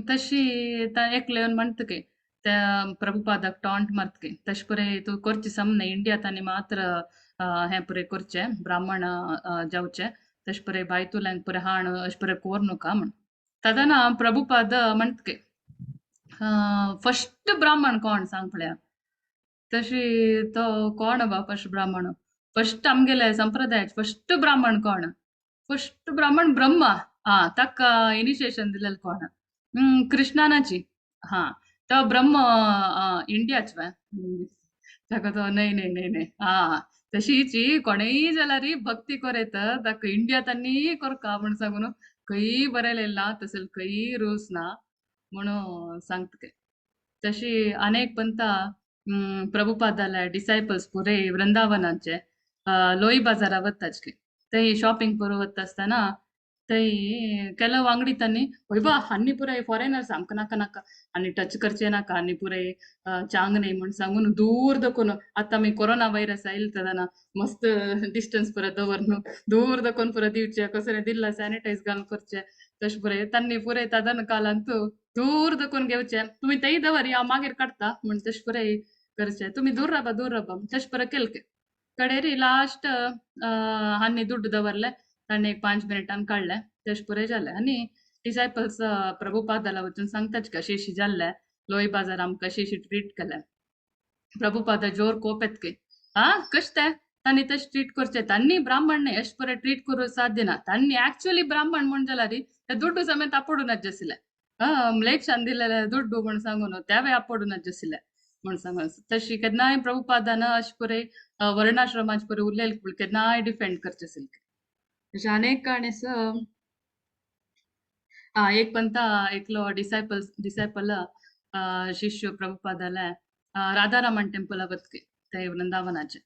तशी एकले येवन म्हणतके त्या प्रभुपादाक टॉन्ट मारतके तशें पुरे तूं करचें समने इंडियांत आनी मात्र हे पुरे करचे ब्राह्मण जावचे तशें पुरे बायतुल्यांक पुरे हाण अशें पुरे कोरनुका म्हण तदना प्रभुपाद म्हणतके फर्स्ट ब्राह्मण कोण सांग पळया तशी तो कोण बा फर्स्ट ब्राह्मण फर्स्ट आमगेले संप्रदायाचे फर्स्ट ब्राह्मण कोण फर्स्ट ब्राह्मण ब्रह्मा ताका इनिशिएशन दिलेलं कोण कृष्णानाची तो ब्रह्म इंडियाच ताका तो नाही नाही नाही नाही तशीची कोणेय जाल्यार भक्ती कोरेत ताका इंडियांत आनी कोरका म्हण सांगून खंय बरयलें ना तसले खंय रूल्स ना म्हणून सांगतके तशी अनेक पंता प्रभुपादाले डिसायपल्स पुरे वृंदावनाचे लोई बाजारा वताचे थंय शॉपिंग करूं वता आसतना थंय केलो वांगडी तांणी हय बा आनी पुरे फॉरेनर्स आमकां नाका नाका आनी टच करचे नाका आनी पुरे चांग न्ही म्हण सांगून दूर दकून आतां आमी कोरोना व्हायरस आयले तेदना मस्त डिस्टन्स पुरे दवरून दूर दकून पुरे दिवचे कसले दिल्ला सॅनिटायज घालून करचे तशें पुरे तांणी पुरे तादन कालांत दूर दकून घेवचे तुमी थंय दवर हांव मागीर काडटा म्हण तशें पुरे करचे तुमी दूर राबा तशें पुरे केले कडेरी लास्ट हांनी दुड्ड दवरले ताणें एक 5 मिनिटान काडले तशें पुरे जालें आनी डिसायपल्स प्रभुपादाला वचून सांगताच का अशी जाल्ले लोई बाजार आमकां अशी ट्रीट केले प्रभुपादा जोर कोप येतके कशें ते तांणी तशें ट्रीट करचे तांणी ब्राह्मण न्ही अशें पुरे ट्रीट करूं साध्य ना तांणी एक्चुअली ब्राह्मण म्हण जाल्यार ते दुड्डू समेत आपडूनच आशिल्ले म्लेच्छान दिलेले दुड्डू म्हण सांगून त्यावे आपडूनच आशिल्ले म्हण सांगून तशी केन्नाय प्रभुपादान अशें पुरे वर्णाश्रमाचे पुरे उरलेले केन्नाय डिफेंड करचे आशिल्ले अशें अनेक काणी एक पंता एकलो डिसायपल शिष्य प्रभुपादाले राधारामन टेंपल वतके थंय वृंदावनाचे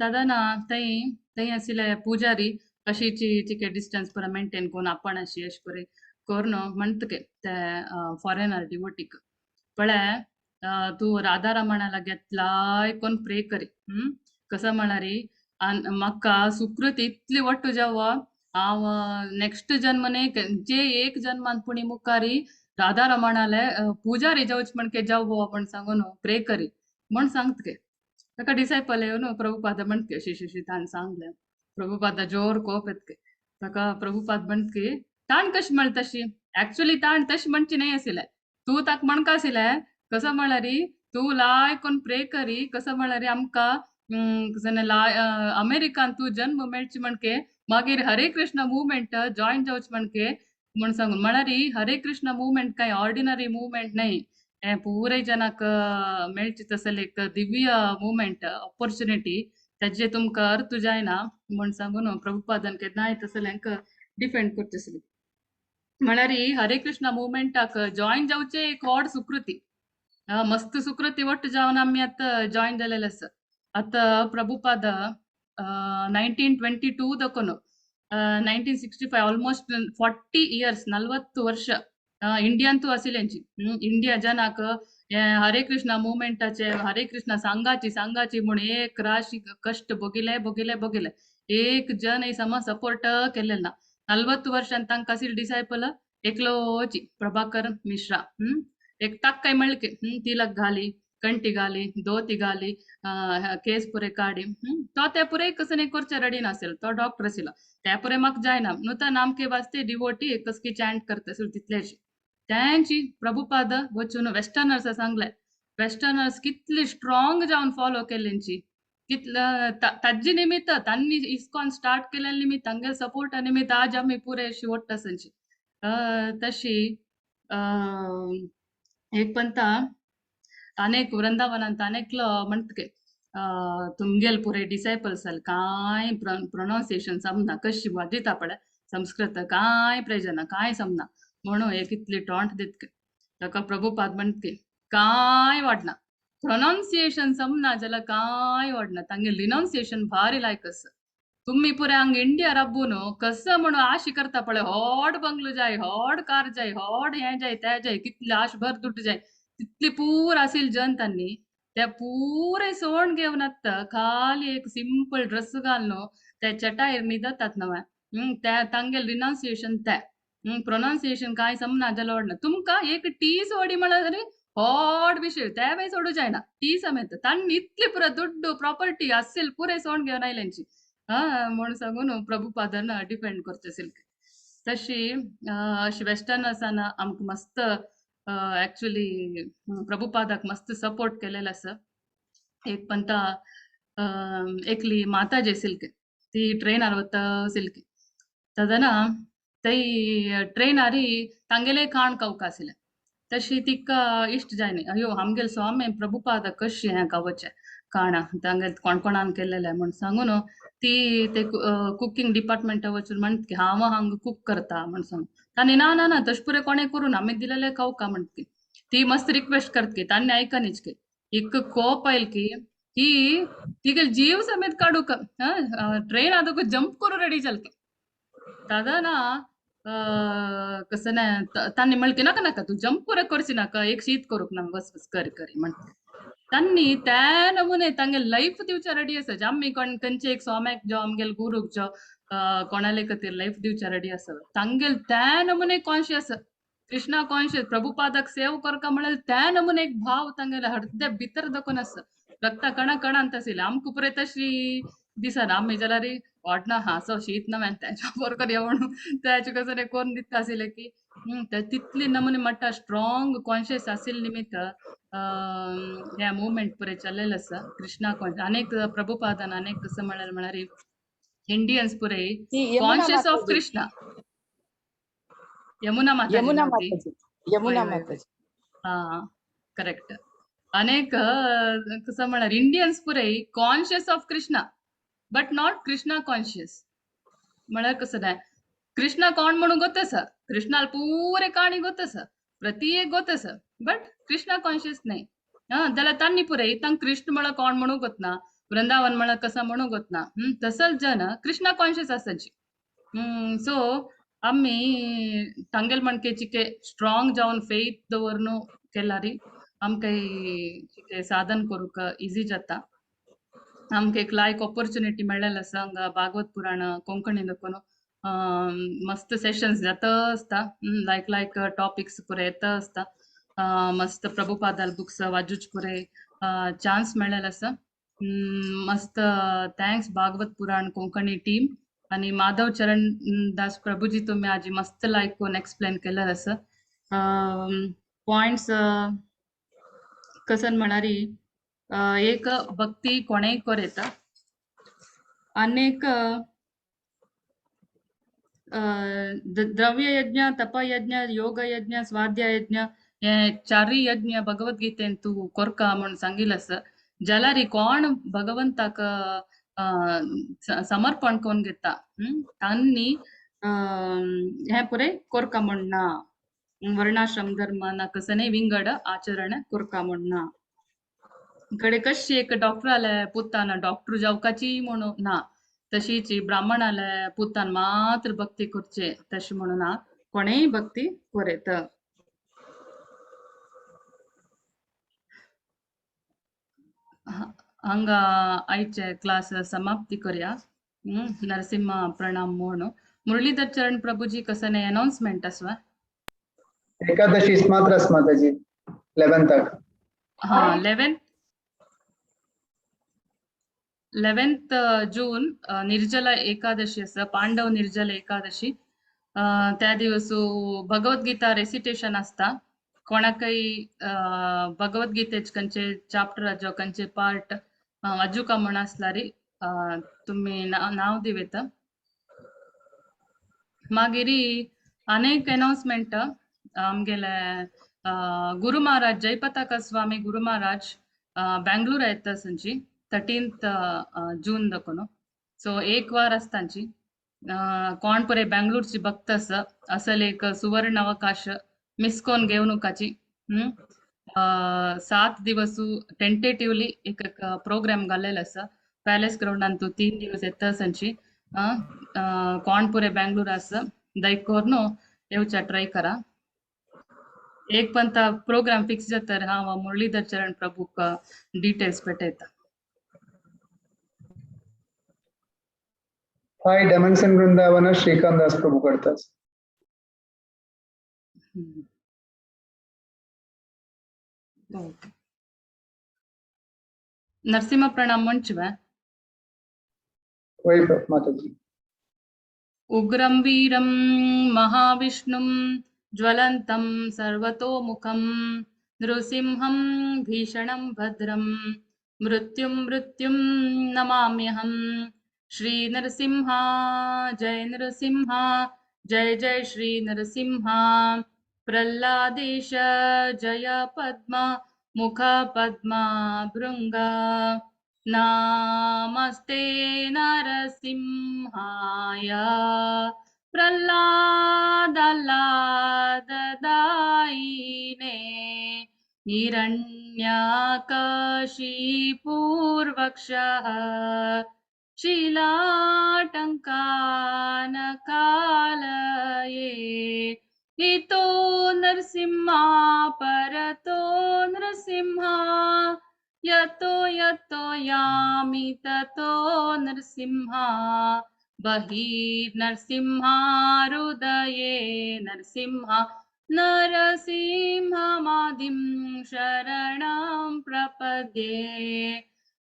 तदना थंय आशिल्ले पुजारी अशीची तिके डिस्टन्स पुरा मेंटेन कोन्न आपण अशी अशें पुरे कोरनो म्हणतके ते फॉरेनर डिवोटीक पळे तू राधा रमणाला घेतलाय कोण प्रे करी कसं म्हणारी म्हाका सुकृत इतली वट्ट जेव्हा हांव नेक्स्ट जन्मने जे एक जन्मान पुणी मुखारी राधा रमणाले पुजारी जावच म्हणके जाव पण सांगून प्रे करी म्हण सांगतके ताका डिसायपल येवन प्रभुपाद म्हणतके शिशी ताण सांगले प्रभुपाद जोर कोप येतके ताका प्रभुपाद म्हणतके ताण कशी म्हण तशी ऍक्च्युअली ताण तशी म्हणची नाही आशिल्ले तू ताक म्हणका आशिल्ले कसं म्हळ्यारी तू लाय कोण प्रे करी कसं म्हळ्यारी आमका अमेरिकान तू जन्म मेळची म्हणके मागीर हरे कृष्ण मुवमेंट जॉईन जावच म्हणके म्हण सांगून म्हळ्यारी हरे कृष्ण मुवमेंट काही ऑर्डिनरी मुवमेंट नाही हे पुरे जनाक मेळची तसले एक दिव्य मुवमेंट ऑपॉर्च्युनिटी त्याचे तुमका अर्थ जायना म्हण सांगून प्रभुपादन के नाय तसल्यांक डिफेंड करचे म्हळ्यारी हरे कृष्ण मुवमेंटाक जॉईन जावचे एक व्हड सुकृती मस्त सुकृती वट्ट जावन आम्ही आता जॉईन जालेले आसा आता प्रभुपाद 1922 दकोन 1965 ऑलमोस्ट 40 इयर्स 40 वर्ष इंडियान तू आशिल्यांची इंडिया जनाक हरे कृष्ण मुवमेंटाचे हरे कृष्ण सांगाची म्हूण एक राशी कष्ट भोगिले एक जन सम सपोर्ट केलेले ना 40 वर्षांत तांकां आशिल्ली डिसायपल एकलोची प्रभाकर मिश्रा एक ताक म्हणके तिलक घाली कंटी घाली धोती घाली केस पुरे काडी तो ते पुरे कसं करचे रेडी नासेल तो डॉक्टर आशिल्लो त्या पुरे म्हाका जायना न्हू तर नामके वास्ते डिवोटी कसकी चॅन्ट करता आशिल्ली तितलेशी त्यांची प्रभुपाद वचून वेस्टर्नर्स सांगले वेस्टर्नर्स कितली स्ट्रॉंग जावन फॉलो केल्यांची ताजी निमित्त तांनी इस्कॉन स्टार्ट केलेल्या निमित्त तांगे सपोर्ट निमित्त आज आम्ही पुरे शेवट आसांची तशी एक पंता अनेक वृंदावनांत अनेकलो म्हणतके तुमगेल पुरे डिसायपल्स काय प्रोनाउन्सिएशन समना कशी वादिता पडे संस्कृत काय प्रयोजना काय समना म्हणून एक इतली टॉन्ट दितके ताका प्रभुपाद म्हणतके काय वाडना प्रोनाउन्सिएशन समना जाल्यार काय वाडना तांगे लिनाउन्सिएशन भारी लायक आसा तुम्ही पुरे हांग इंडिया रब्बून कसं म्हणून आशी करता पळय हॉड बंगलो जाय हॉड कार जाय हॉड हे जाय त्या जाय कितले आश भर दुड्ड जाय तितली पूर आसिल जन तांनी त्या पुरे सोण घेवन आत्ता खाली एक सिंपल ड्रेस घालून त्या चटायर न्हिदतात नव्हे त्या तांगे लिनाउन्सिएशन त्या प्रोनाउन्सिएशन काय समना जाल्यार वाडना तुमका एक टी सोडी म्हळ्यार तरी हॉड विषय त्या वेळी सोडू जायना टी समेत तांनी इतली पुरे दुड्ड प्रॉपर्टी आसिल पुरे सोण घेवन आयल्यांची म्हणून सांगून प्रभुपादान डिपेंड करचे सिल्क तशी अशी वेस्टर्नर्सान आमकां मस्त ऍक्च्युअली प्रभुपादाक मस्त सपोर्ट केलेलो आसा एक पंता एकली माता जे सिल्क ती ट्रेनार वता सिल्क तदना थंय ट्रेनारी तांगेले खाण खावक आशिल्लें तशी तिका इश्ट जायनी अयो आमगेल स्वामी प्रभुपाद कशी हें खावचे खाणा तांगेल कोणकोणान केलेले म्हण सांगून ती ते कुकिंग डिपार्टमेंटा वचून म्हणत हांव हांगा कुक करता म्हण सांग तांणी ना ना ना तशें पुरे कोणे करून आमी दिलेले खावका म्हणत ती मस्त रिक्वेस्ट करत की तांणी आयकनीच की एक कोप आयल की ही तिगे जीव समेत काडूक ट्रेन आदोक जंप करू रेडी जाल की दादा ना कसं नाही तांणी म्हण की नाका नाका तू जंप पुरे करची नाका एक शीत करूक ना बस बस करी करी म्हणते तांणी त्या नमुने तांगे लाईफ दिवच्या रेडी आसा आमी खंयचे एक स्वाम्याक जो आमगेल गुरूक जो कोणाले खातीर लाईफ दिवच्या रेडी आसा तांगेल त्या नमुने कॉन्शियस कृष्णा कॉन्शियस प्रभुपादाक सेव करका म्हळ्यार त्या नमुने एक भाव तांगेले हृदय भितर दाखोवन आसा रक्ता कणा कणांत आशिल्ले आमकां पुरे तशी दिसना आमी जाल्यार वाटना हांसो शीत ना त्याच्या बरोबर येवण त्याचे कसं कोण दिता आशिल्ले की तितली नमुने म्हणटा स्ट्रॉंग कॉन्शियस आशिल्ले निमित्त ह्या मुवमेंट पुरे चल्लेलो आसा कृष्णा अनेक प्रभुपादान अनेक कसं म्हळ्यार इंडियन्स पुरे कॉन्शियस ऑफ कृष्णा यमुना माताजी हा करेक्ट अनेक कसं म्हळ्यार इंडियन्स पुरे conscious of Krishna but not Krishna conscious म्हळ्यार कसं नाही कृष्णा कोण म्हणून गोत आसा कृष्णाला पुरे काणी गोत आसा प्रत्येक गोत आसा बट कृष्णा कॉन्शियस नाही जाल्यार तांणी पुरे तांक कृष्ण म्हळ्यार कोण म्हणून गोतना वृंदावन म्हळ्यार कसा म्हणून गोतना तसंच जन कृष्णा कॉन्शियस आसाची सो आम्ही तांगेल म्हणके चिके स्ट्रॉंग जाऊन फेथ दवरनो केलारी आमकां चिके साधन करूक इजी जाता. आमकां एक लायक ऑपॉर्च्युनिटी मेळ्ळेलें आसा हांगा भागवत पुराण कोंकणी दखून मस्त सेशन्स जाता आसता. लायक टॉपिक्स पुरे येता आसता. मस्त प्रभुपादाल बुक्स वाचूच पुरे चान्स मेळ्ळेलो आसा. मस्त थँक्स भागवत पुराण कोंकणी टीम आणि माधव चरण दास प्रभुजी तुम्ही आजी मस्त लायक कोन एक्सप्लेन केलेलं आसा. पॉइंट्स कसन म्हणारी एक भक्ती कोणेय कोरेता अनेक द्रव्य यज्ञ तपयज्ञ योग यज्ञ स्वाध्याय यज्ञ हे चारी यज्ञ भगवद्गीतेन तू कोरका म्हणून सांगितलं आसा. जाल्यार कोण भगवंताक समर्पण कोण घेता तांणी हे पुरे कोरका म्हणना. वर्णाश्रम धर्म ना कसने विंगड आचरण कोरका म्हणना. इकडे कशी एक डॉक्टराले पुतान डॉक्टर जावकाची म्हणून ना तशीच ब्राह्मणाले पुतान मात्र भक्ती करचे तशी म्हणून ना कोणेय भक्ती कोरेत. हंगा आयचे क्लास समाप्ती करूया. नरसिंह प्रणाम म्हणून मुरलीधर चरण प्रभुजी कसने अनाउन्समेंट आसवा. एकादशी मात्र माताजी 11th हा 11th जून निर्जला एकादशी आसा पांडव निर्जला एकादशी. त्या दिवस भगवद्गीता रेसिटेशन असता. कोणाकय भगवद्गीतेच खंयचे चॅप्टर जो खंयचे पार्ट वाचूका म्हण आसल्यारी तुम्ही नाव दिवेत. मागिरी अनेक अनाउन्समेंट आमगेले गुरु महाराज जयपताका स्वामी गुरु महाराज बेंगलूर येता संची 13th जून दकोनो. सो एक वार असतांची कोण परे बेंगलूरची भक्त असल एक सुवर्ण अवकाश मिस कोन घेवनुकाची. 7 दिवस टेंटेटिवली एक प्रोग्राम घालेलो आसा पॅलेस ग्राउंडान. 3 दिवस येता संची कोण पुरे बेंगलूर आसा दयकोरनो येवचा ट्राय करा. एक पंत प्रोग्राम फिक्स जातर हांव मुरलीधर चरण प्रभूक डिटेल्स पेटयता. हाय डायमेन्शन वृंदावन श्रीकांत दास प्रभू करतात. नरसिंह प्रणाम मंचवा. वही माताजी. उग्रं वीरं महाविष्णुं ज्वलन्तं सर्वतोमुखं नृसिंहं भीषणं भद्रं मृत्युं नमाम्यहं. श्री नरसिंहा जय नरसिंहा जय जय श्री नरसिंहा. प्रल्हादेश जय पद्मा मुख पद्मा भृंगा. नमस्ते नरसिंहाय प्रल्हाददायिने हिरण्यकशिपूर्वक्षः शीलाटङ्कानकालये. हितो नरसिंहा परतो नरसिंहा यतो यतो यामि ततो नरसिंहा. बहिर्नरसिंहा हृदये नरसिंहा नरसिंहमादिं शरणं प्रपद्ये.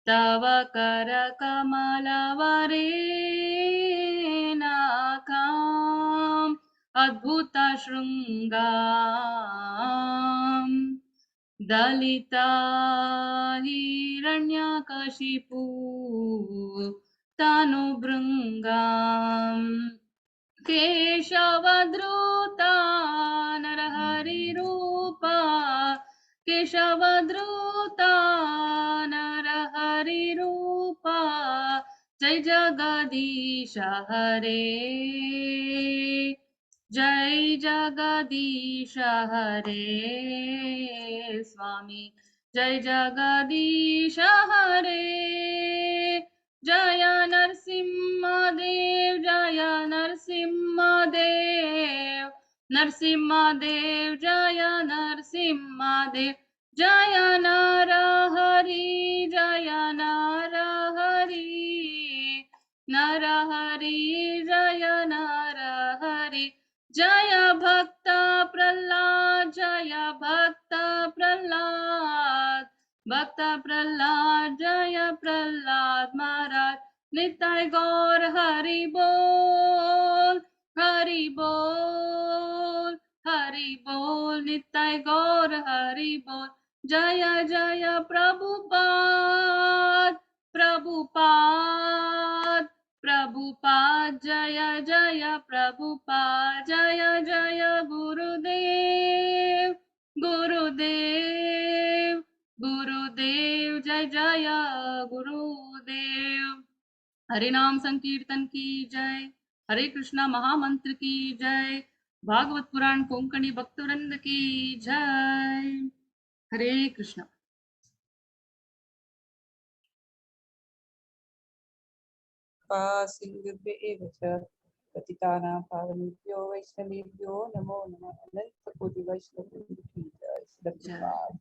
तव करकमलवरेणाकाम् अद्भुत शृङ्गाम् दलिता हिरण्यकशिपू तनुभृङ्गाम्. केशवधृता नरहरिरूपा केशवधृता नरहरिरूपा. जय जगदीश हरे जय जगदीश हरे स्वामी. जय जगदीश हरे जय नरसिंहदेव जय नरसिंहदेव नरसिंहदेव जय नरसिंहदेव जय नरहरि जय नरहरि नरहरि जय नरहरि जय भक्त प्रह्लाद जय भक्त प्रह्लाद भक्त प्रह्लाद जय प्रह्लाद महाराज निताय गौर हरि बोल हरि बोल हरि बोल निताय गौर हरि बोल जय जय प्रभुपाद प्रभुपाद प्रभुपाद जय जय प्रभुपाद जय जय गुरुदेव गुरुदेव गुरुदेव जय जय गुरुदेव। हरे नाम संकीर्तन की जय। हरे कृष्णा महामंत्र की जय। भागवत पुराण कोंकणी भक्तवृंद की जय। हरे कृष्णा। सिंधुभ्य एव च पतितानां पावनेभ्यो वैष्णवेभ्यो नमो नमः। अनंत कोटि वैष्णव वृंद की जय। श्रील प्रभुपाद